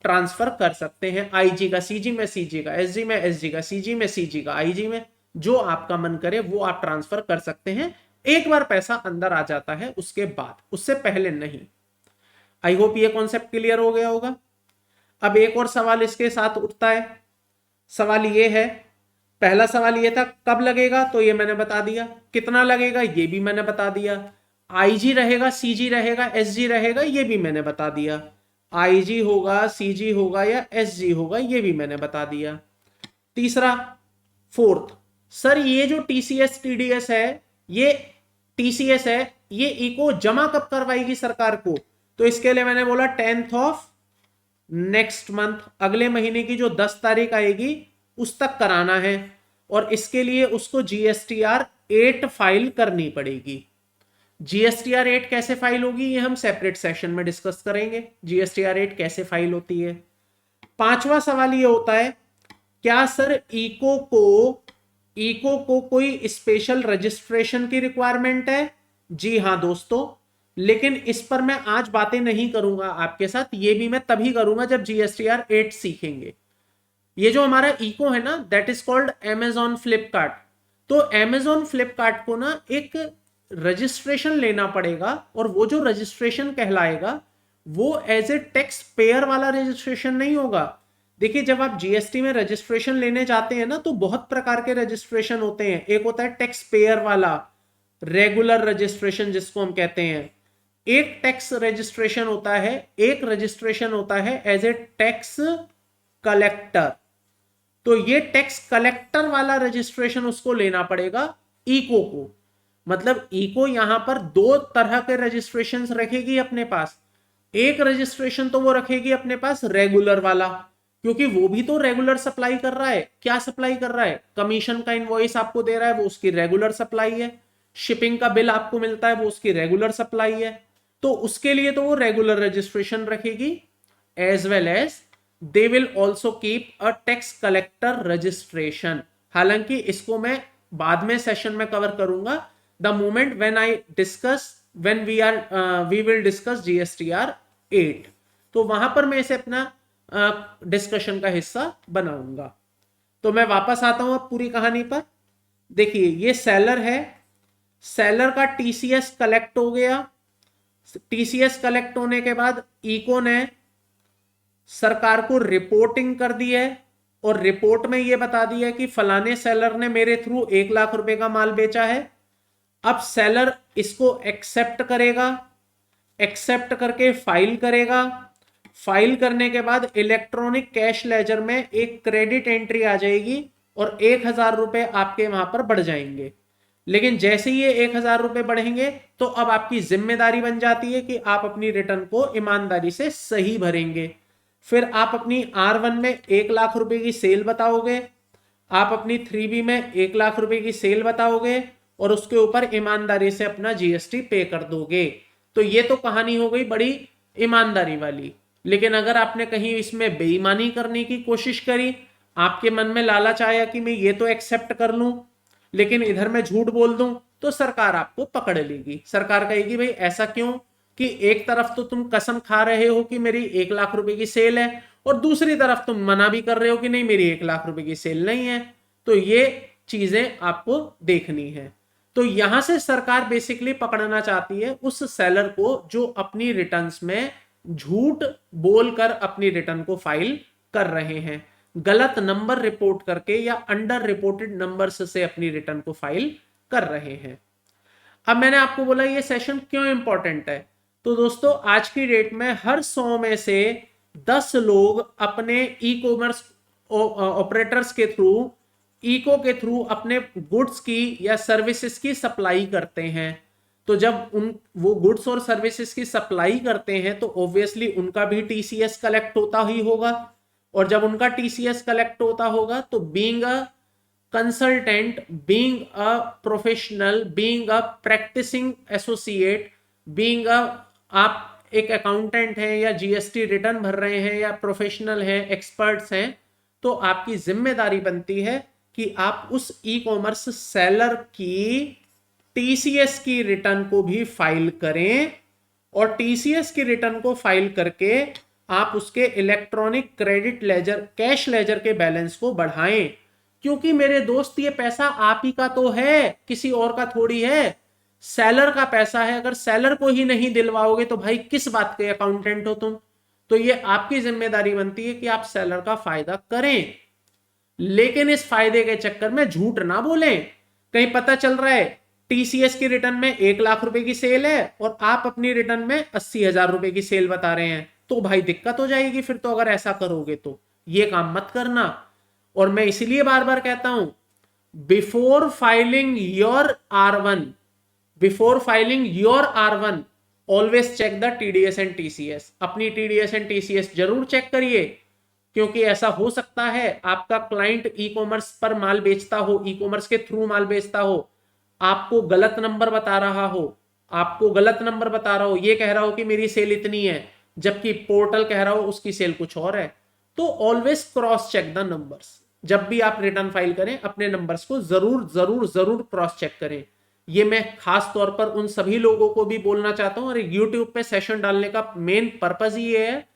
ट्रांसफर कर सकते हैं, आईजी का सीजी में, सीजी का एसजी में, एसजी का सीजी में, सीजी का आईजी में, जो आपका मन करे वो आप ट्रांसफर कर सकते हैं। एक बार पैसा अंदर आ जाता है उसके बाद, उससे पहले नहीं। आई होप ये कॉन्सेप्ट क्लियर हो गया होगा। अब एक और सवाल इसके साथ उठता है। सवाल ये है, पहला सवाल ये था कब लगेगा, तो ये मैंने बता दिया, कितना लगेगा ये भी मैंने बता दिया। आईजी रहेगा, सीजी रहेगा, एसजी रहेगा, ये भी मैंने बता दिया। आईजी होगा, सीजी होगा या एसजी होगा, ये भी मैंने बता दिया। तीसरा, फोर्थ, सर ये जो टीसीएस टीडीएस है, ये टीसीएस है, ये इको जमा कब करवाएगी सरकार को? तो इसके लिए मैंने बोला 10th ऑफ नेक्स्ट मंथ, अगले महीने की जो 10 तारीख आएगी उस तक कराना है। और इसके लिए उसको जीएसटीआर 8 फाइल करनी पड़ेगी। जीएसटीआर 8 कैसे फाइल होगी ये हम सेपरेट सेशन में डिस्कस करेंगे, जीएसटीआर 8 कैसे फाइल होती है। पांचवा सवाल ये होता है, क्या सर इको को कोई स्पेशल रजिस्ट्रेशन की रिक्वायरमेंट है? जी हां दोस्तों, लेकिन इस पर मैं आज बातें नहीं करूंगा आपके साथ, ये भी मैं तभी करूंगा जब जीएसटीआर 8 सीखेंगे। ये जो हमारा इको है ना, that is called Amazon Flipkart. तो अमेजॉन फ्लिपकार्ट को ना एक रजिस्ट्रेशन लेना पड़ेगा, और वो जो रजिस्ट्रेशन कहलाएगा वो एज ए टैक्स पेयर वाला रजिस्ट्रेशन नहीं होगा। देखिए, जब आप जीएसटी में रजिस्ट्रेशन लेने जाते हैं ना, तो बहुत प्रकार के रजिस्ट्रेशन होते हैं। एक होता है टैक्स पेयर वाला, रेगुलर रजिस्ट्रेशन जिसको हम कहते हैं। एक टैक्स रजिस्ट्रेशन होता है, एक रजिस्ट्रेशन होता है एज ए टैक्स कलेक्टर। तो ये टैक्स कलेक्टर वाला रजिस्ट्रेशन उसको लेना पड़ेगा इको को। मतलब इको यहां पर दो तरह के रजिस्ट्रेशन रखेगी अपने पास। एक रजिस्ट्रेशन तो वो रखेगी अपने पास रेगुलर वाला, क्योंकि वो भी तो रेगुलर सप्लाई कर रहा है। क्या सप्लाई कर रहा है? कमीशन का इनवॉइस आपको दे रहा है, वो उसकी रेगुलर सप्लाई है। शिपिंग का बिल आपको मिलता है, वो उसकी रेगुलर सप्लाई है। तो उसके लिए तो वो रेगुलर रजिस्ट्रेशन रखेगी, as well as they will also keep a tax collector registration. हालांकि इसको मैं बाद में सेशन में कवर करूंगा, the moment when we will discuss GSTR 8। तो वहां पर मैं इसे अपना डिस्कशन का हिस्सा बनाऊंगा। तो मैं वापस आता हूं अब पूरी कहानी पर। देखिए, ये सेलर है, सेलर का टीसीएस कलेक्ट हो गया। टीसीएस कलेक्ट होने के बाद इको ने सरकार को रिपोर्टिंग कर दी है, और रिपोर्ट में यह बता दिया कि फलाने सेलर ने मेरे थ्रू 1 लाख रुपए का माल बेचा है। अब सेलर इसको एक्सेप्ट करेगा, एक्सेप्ट करके फाइल करेगा। फाइल करने के बाद इलेक्ट्रॉनिक कैश लेजर में एक क्रेडिट एंट्री आ जाएगी, और 1000 रुपए आपके वहां पर बढ़ जाएंगे। लेकिन जैसे ही ये 1000 रुपए बढ़ेंगे, तो अब आपकी जिम्मेदारी बन जाती है कि आप अपनी रिटर्न को ईमानदारी से सही भरेंगे। फिर आप अपनी R1 में 1 लाख रुपए की सेल बताओगे, आप अपनी 3B में 1 लाख रुपए की सेल बताओगे, और उसके ऊपर ईमानदारी से अपना जीएसटी पे कर दोगे। तो ये तो कहानी हो गई बड़ी ईमानदारी वाली। लेकिन अगर आपने कहीं इसमें बेईमानी करने की कोशिश करी, आपके मन में लालच आया कि मैं ये तो एक्सेप्ट कर लूं, लेकिन इधर मैं झूठ बोल दूं, तो सरकार आपको पकड़ लेगी। सरकार कहेगी भाई ऐसा क्यों, कि एक तरफ तो तुम कसम खा रहे हो कि मेरी 1 लाख रुपए की सेल है, और दूसरी तरफ तुम मना भी कर रहे हो कि नहीं, मेरी 1 लाख रुपए की सेल नहीं है। तो ये चीजें आपको देखनी है। तो यहां से सरकार बेसिकली पकड़ना चाहती है उस सेलर को जो अपनी रिटर्न्स में झूठ बोलकर अपनी रिटर्न को फाइल कर रहे हैं, गलत नंबर रिपोर्ट करके या अंडर रिपोर्टेड नंबर्स से अपनी रिटर्न को फाइल कर रहे हैं। अब मैंने आपको बोला ये सेशन क्यों इंपॉर्टेंट है। तो दोस्तों, आज की डेट में हर 100 में से 10 लोग अपने ई कॉमर्स ऑपरेटर्स के थ्रू, इको के थ्रू अपने गुड्स की या सर्विसेज की सप्लाई करते हैं। तो जब वो गुड्स और सर्विसेज की सप्लाई करते हैं, तो ऑब्वियसली उनका भी टीसीएस कलेक्ट होता ही होगा। और जब उनका टीसीएस कलेक्ट होता होगा, तो being a consultant, being a professional, being a practising associate, being a आप एक अकाउंटेंट हैं या जीएसटी रिटर्न भर रहे हैं या प्रोफेशनल हैं, एक्सपर्ट्स हैं, तो आपकी जिम्मेदारी बनती है कि आप उस ई कॉमर्स सेलर की टीसीएस की रिटर्न को भी फाइल करें, और टीसीएस की रिटर्न को फाइल करके आप उसके electronic credit ledger, cash ledger के बैलेंस को बढ़ाएं। क्योंकि मेरे दोस्त, ये पैसा आप ही का तो है, किसी और का थोड़ी है, सेलर का पैसा है। अगर सेलर को ही नहीं दिलवाओगे तो भाई किस बात के अकाउंटेंट हो तुम। तो ये आपकी जिम्मेदारी बनती है कि आप सेलर का फायदा करें, लेकिन इस फायदे के चक्कर में झूठ ना बोलें। कहीं पता चल रहा है टीसीएस की रिटर्न में 1 लाख रुपए की सेल है और आप अपनी रिटर्न में 80,000 रुपए की सेल बता रहे हैं, तो भाई दिक्कत हो जाएगी फिर तो, अगर ऐसा करोगे तो ये काम मत करना। और मैं इसीलिए बार बार कहता हूं, before filing your R1, before filing your R1 always check the TDS and TCS. अपनी टीडीएस एंड टीसीएस जरूर चेक करिए, क्योंकि ऐसा हो सकता है आपका क्लाइंट ई कॉमर्स पर माल बेचता हो, ई कॉमर्स के थ्रू माल बेचता हो, आपको गलत नंबर बता रहा हो, आपको गलत नंबर बता रहा हो, ये कह रहा हो कि मेरी सेल इतनी है, जबकि पोर्टल कह रहा हो उसकी सेल कुछ और है। तो always cross check the numbers. जब भी आप रिटर्न फाइल करें अपने नंबर्स को जरूर जरूर जरूर क्रॉस चेक करें। ये मैं खास तौर पर उन सभी लोगों को भी बोलना चाहता हूं, और यूट्यूब पे सेशन डालने का मेन पर्पज ये है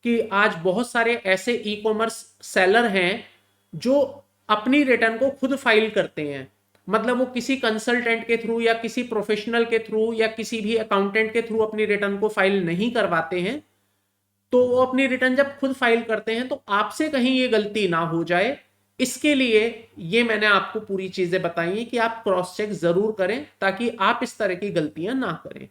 कि आज बहुत सारे ऐसे ई कॉमर्स सेलर हैं जो अपनी रिटर्न को खुद फाइल करते हैं। मतलब वो किसी कंसल्टेंट के थ्रू या किसी प्रोफेशनल के थ्रू या किसी भी अकाउंटेंट के थ्रू अपनी रिटर्न को फाइल नहीं करवाते हैं। तो वो अपनी रिटर्न जब खुद फाइल करते हैं तो आपसे कहीं ये गलती ना हो जाए, इसके लिए ये मैंने आपको पूरी चीजें बताई हैं कि आप क्रॉस चेक जरूर करें, ताकि आप इस तरह की गलतियां ना करें।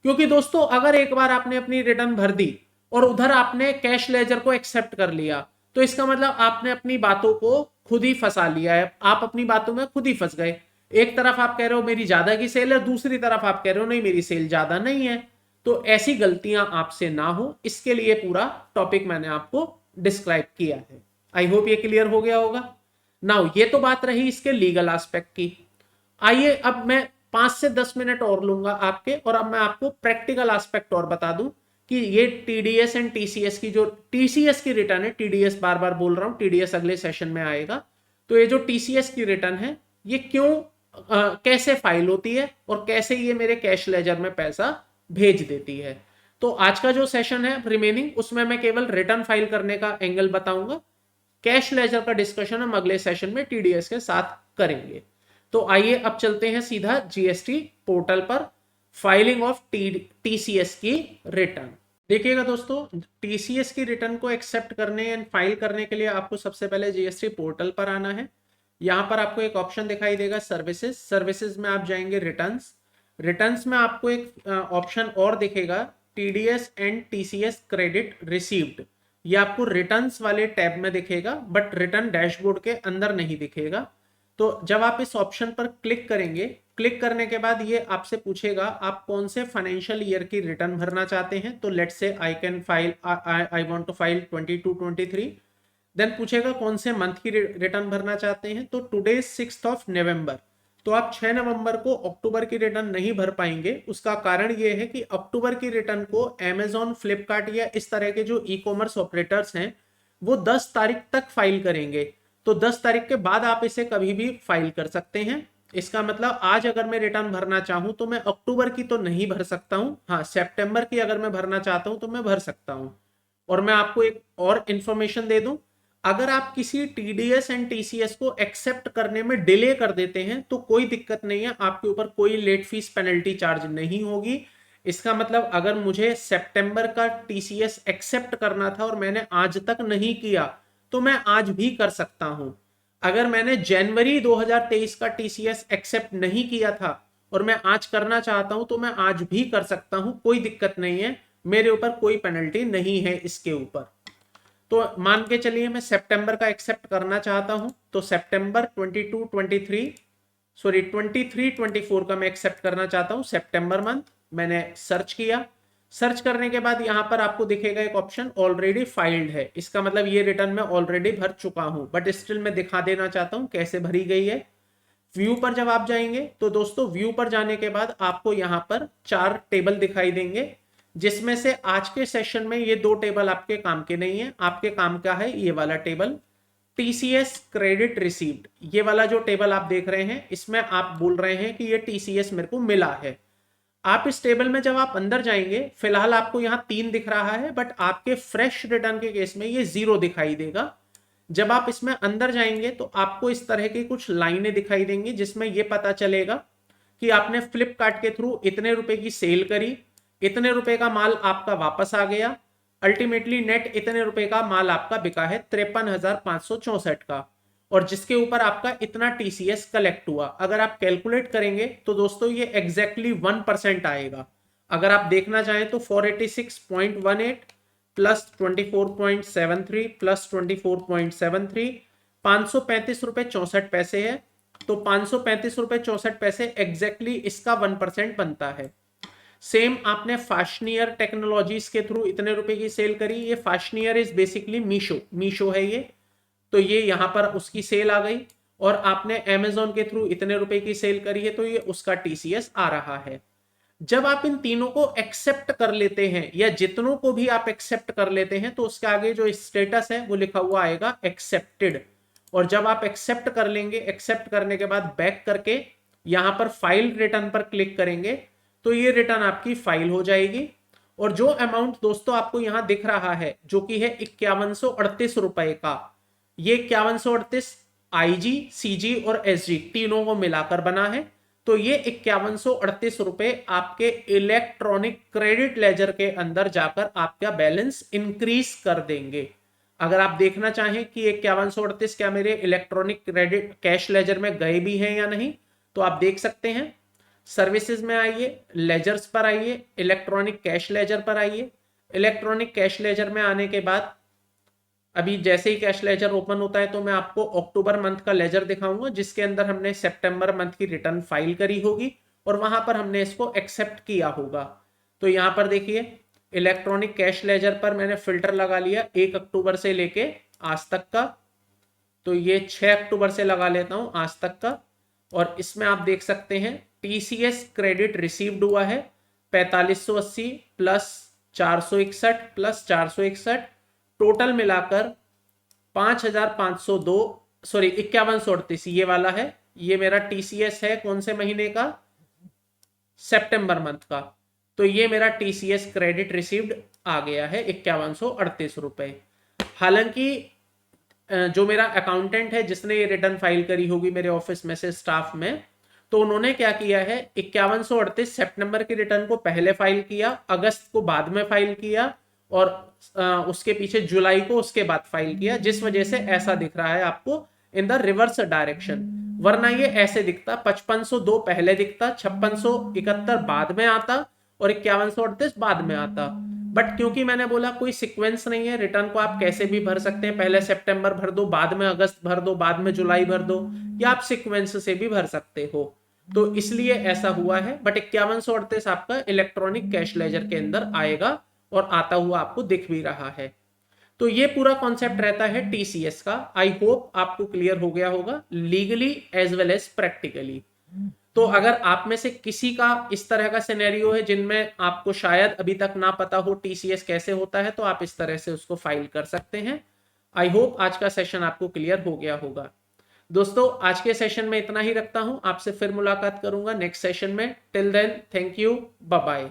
क्योंकि दोस्तों अगर एक बार आपने अपनी रिटर्न भर दी और उधर आपने कैश लेजर को एक्सेप्ट कर लिया, तो इसका मतलब आपने अपनी बातों को खुद ही फंसा लिया है, आप अपनी बातों में खुद ही फंस गए। एक तरफ आप कह रहे हो मेरी ज्यादा की सेल है, दूसरी तरफ आप कह रहे हो नहीं मेरी सेल ज्यादा नहीं है। तो ऐसी गलतियां आपसे ना हो, इसके लिए पूरा टॉपिक मैंने आपको डिस्क्राइब किया है। आई होप ये क्लियर हो गया होगा। नाउ ये तो बात रही इसके लीगल एस्पेक्ट की। आइए अब मैं 5 से 10 मिनट और लूंगा आपके, और अब मैं आपको प्रैक्टिकल एस्पेक्ट और बता दूं कि ये टीडीएस एंड टीसीएस की, जो टीसीएस की रिटर्न है, टीडीएस बार बार बोल रहा हूं, टीडीएस अगले सेशन में आएगा। तो ये जो टीसीएस की रिटर्न है ये क्यों कैसे फाइल होती है और कैसे ये मेरे कैश लेजर में पैसा भेज देती है। तो आज का जो सेशन है रिमेनिंग, उसमें मैं केवल रिटर्न फाइल करने का एंगल बताऊंगा। कैश लेजर का डिस्कशन हम अगले सेशन में टीडीएस के साथ करेंगे। तो आइए अब चलते हैं सीधा जीएसटी पोर्टल पर, फाइलिंग ऑफ टीसीएस की रिटर्न। देखिएगा दोस्तों, टीसीएस की रिटर्न को एक्सेप्ट करने एंड फाइल करने के लिए आपको सबसे पहले जीएसटी पोर्टल पर आना है। यहां पर आपको एक ऑप्शन दिखाई देगा सर्विसेज, सर्विसेज में आप जाएंगे रिटर्न्स, रिटर्न्स में आपको एक ऑप्शन और दिखेगा TDS and TCS credit received. ये आपको रिटर्न्स वाले टैब में दिखेगा, बट रिटर्न डैशबोर्ड के अंदर नहीं दिखेगा। तो जब आप इस ऑप्शन पर क्लिक करेंगे, क्लिक करने के बाद ये आपसे पूछेगा आप कौन से फाइनेंशियल ईयर की रिटर्न भरना चाहते हैं। तो let's say I can file, I want to file 22-23। Then पूछेगा कौन से मंथ की रिटर्न भरना चाहते हैं। तो टुडे 6 नवंबर, तो आप 6 नवंबर को अक्टूबर की रिटर्न नहीं भर पाएंगे। उसका कारण यह है कि अक्टूबर की रिटर्न को अमेजॉन, फ्लिपकार्ट या इस तरह के जो ई कॉमर्स ऑपरेटर्स हैं वो 10 तारीख तक फाइल करेंगे। तो 10 तारीख के बाद आप इसे कभी भी फाइल कर सकते हैं। इसका मतलब आज अगर मैं रिटर्न भरना चाहूं तो मैं अक्टूबर की तो नहीं भर सकता हूं, हाँ सितंबर की अगर मैं भरना चाहता हूं तो मैं भर सकता हूं। और मैं आपको एक और इंफॉर्मेशन दे दूं, अगर आप किसी टीडीएस एंड टीसीएस को एक्सेप्ट करने में डिले कर देते हैं तो कोई दिक्कत नहीं है, आपके ऊपर कोई लेट फीस पेनल्टी चार्ज नहीं होगी। इसका मतलब अगर मुझे सितंबर का टीसीएस एक्सेप्ट करना था और मैंने आज तक नहीं किया तो मैं आज भी कर सकता हूं। अगर मैंने जनवरी 2023 का टीसीएस एक्सेप्ट नहीं किया था और मैं आज करना चाहता हूं तो मैं आज भी कर सकता हूं, कोई दिक्कत नहीं है, मेरे ऊपर कोई पेनल्टी नहीं है इसके ऊपर। तो मान के चलिए मैं सितंबर का एक्सेप्ट करना चाहता हूं, तो सितंबर 23-24 का मैं एक्सेप्ट करना चाहता हूं, सितंबर मंथ। मैंने सर्च किया, सर्च करने के बाद यहां पर आपको दिखेगा एक ऑप्शन ऑलरेडी फाइल्ड है। इसका मतलब ये रिटर्न मैं ऑलरेडी भर चुका हूं, बट स्टिल मैं दिखा देना चाहता हूं कैसे भरी गई है। व्यू पर जब आप जाएंगे तो दोस्तों व्यू पर जाने के बाद आपको यहां पर 4 टेबल दिखाई देंगे, जिसमें से आज के सेशन में ये 2 टेबल आपके काम के नहीं है। आपके काम का है ये वाला टेबल, टीसीएस क्रेडिट रिसीव्ड। ये वाला जो टेबल आप देख रहे हैं इसमें आप बोल रहे हैं कि ये टीसीएस मेरे को मिला है। आप इस टेबल में जब आप अंदर जाएंगे, फिलहाल आपको यहाँ 3 दिख रहा है, बट आपके फ्रेश रिटर्न के केस में ये 0 दिखाई देगा। जब आप इसमें अंदर जाएंगे तो आपको इस तरह की कुछ लाइनें दिखाई देंगी, जिसमें यह पता चलेगा कि आपने फ्लिपकार्ट के थ्रू इतने रुपए की सेल करी, इतने रुपए का माल आपका वापस आ गया, अल्टीमेटली नेट इतने रुपए का माल आपका बिका है 53,564 का। और जिसके ऊपर आपका इतना टीसीएस कलेक्ट हुआ। अगर आप कैलकुलेट करेंगे तो दोस्तों ये एग्जैक्टली 1% आएगा। अगर आप देखना चाहें तो 486.18 प्लस 24.73 प्लस 24.73 ₹535.64 है। तो ₹535.64 एग्जैक्टली इसका 1% बनता है। सेम आपने फाशनियर टेक्नोलॉजीज के थ्रू इतने रुपए की सेल करी। ये फाशनियर इज बेसिकली मीशो है ये। तो ये यहां पर उसकी सेल आ गई। और आपने अमेजोन के थ्रू इतने रुपए की सेल करी है, तो ये उसका टीसीएस आ रहा है। जब आप इन तीनों को एक्सेप्ट कर लेते हैं या जितनों को भी आप एक्सेप्ट कर लेते हैं, तो उसके आगे जो स्टेटस है वो लिखा हुआ आएगा एक्सेप्टेड। और जब आप एक्सेप्ट कर लेंगे, एक्सेप्ट करने के बाद बैक करके यहां पर फाइल रिटर्न पर क्लिक करेंगे, तो ये रिटर्न आपकी फाइल हो जाएगी। और जो अमाउंट दोस्तों आपको यहां दिख रहा है, जो कि है 5138 रुपए का, ये 5138 आईजी, सीजी और एसजी तीनों को मिलाकर बना है। तो ये 5138 रुपए आपके इलेक्ट्रॉनिक क्रेडिट लेजर के अंदर जाकर आपका बैलेंस इंक्रीज कर देंगे। अगर आप देखना चाहें कि 5138 क्या मेरे इलेक्ट्रॉनिक क्रेडिट कैश लेजर में गए भी हैं या नहीं, तो आप देख सकते हैं। सर्विसेज में आइए, लेजर्स पर आइए, इलेक्ट्रॉनिक कैश लेजर पर आइए। इलेक्ट्रॉनिक कैश लेजर में आने के बाद अभी जैसे ही कैश लेजर ओपन होता है तो मैं आपको अक्टूबर मंथ का लेजर दिखाऊंगा, जिसके अंदर हमने सितंबर मंथ की रिटर्न फाइल करी होगी और वहां पर हमने इसको एक्सेप्ट किया होगा। तो यहां पर देखिए, इलेक्ट्रॉनिक कैश लेजर पर मैंने फिल्टर लगा लिया 1 अक्टूबर से लेके आज तक का। तो ये 6 अक्टूबर से लगा लेता हूं आज तक का। और इसमें आप देख सकते हैं टीसीएस क्रेडिट रिसीव्ड हुआ है 4580 प्लस 461 प्लस 461, टोटल मिलाकर 5502, सॉरी 5138 ये वाला है। ये मेरा टीसीएस है कौन से महीने का? सितंबर मंथ का। तो ये मेरा टीसीएस क्रेडिट रिसीव्ड आ गया है 5138 रुपए। हालांकि जो मेरा अकाउंटेंट है जिसने ये रिटर्न फाइल करी होगी मेरे ऑफिस में से स्टाफ में, तो उन्होंने क्या किया है, 5138 सितंबर की रिटर्न को पहले फाइल किया, अगस्त को बाद में फाइल किया और उसके पीछे जुलाई को उसके बाद फाइल किया, जिस वजह से ऐसा दिख रहा है आपको इन द रिवर्स डायरेक्शन। वरना ये ऐसे दिखता, 5502 पहले दिखता, 5671 बाद में आता और 5138 बाद में आता। बट क्योंकि मैंने बोला कोई सीक्वेंस नहीं है, रिटर्न को आप कैसे भी भर सकते हैं, पहले सितंबर भर दो, बाद में अगस्त भर दो, बाद में जुलाई भर दो, या आप सीक्वेंस से भी भर सकते हो। तो इसलिए ऐसा हुआ है। बट 5138 आपका इलेक्ट्रॉनिक कैश लेजर के अंदर आएगा और आता हुआ आपको दिख भी रहा है। तो ये पूरा कॉन्सेप्ट रहता है टीसीएस का। आई होप आपको क्लियर हो गया होगा legally as well as practically. तो अगर आप में से किसी का इस तरह का सिनेरियो है जिनमें आपको शायद अभी तक ना पता हो टीसीएस कैसे होता है, तो आप इस तरह से उसको फाइल कर सकते हैं। आई होप आज का सेशन आपको क्लियर हो गया होगा। दोस्तों आज के सेशन में इतना ही रखता हूं, आपसे फिर मुलाकात करूंगा नेक्स्ट सेशन में। Till then thank you, bye bye.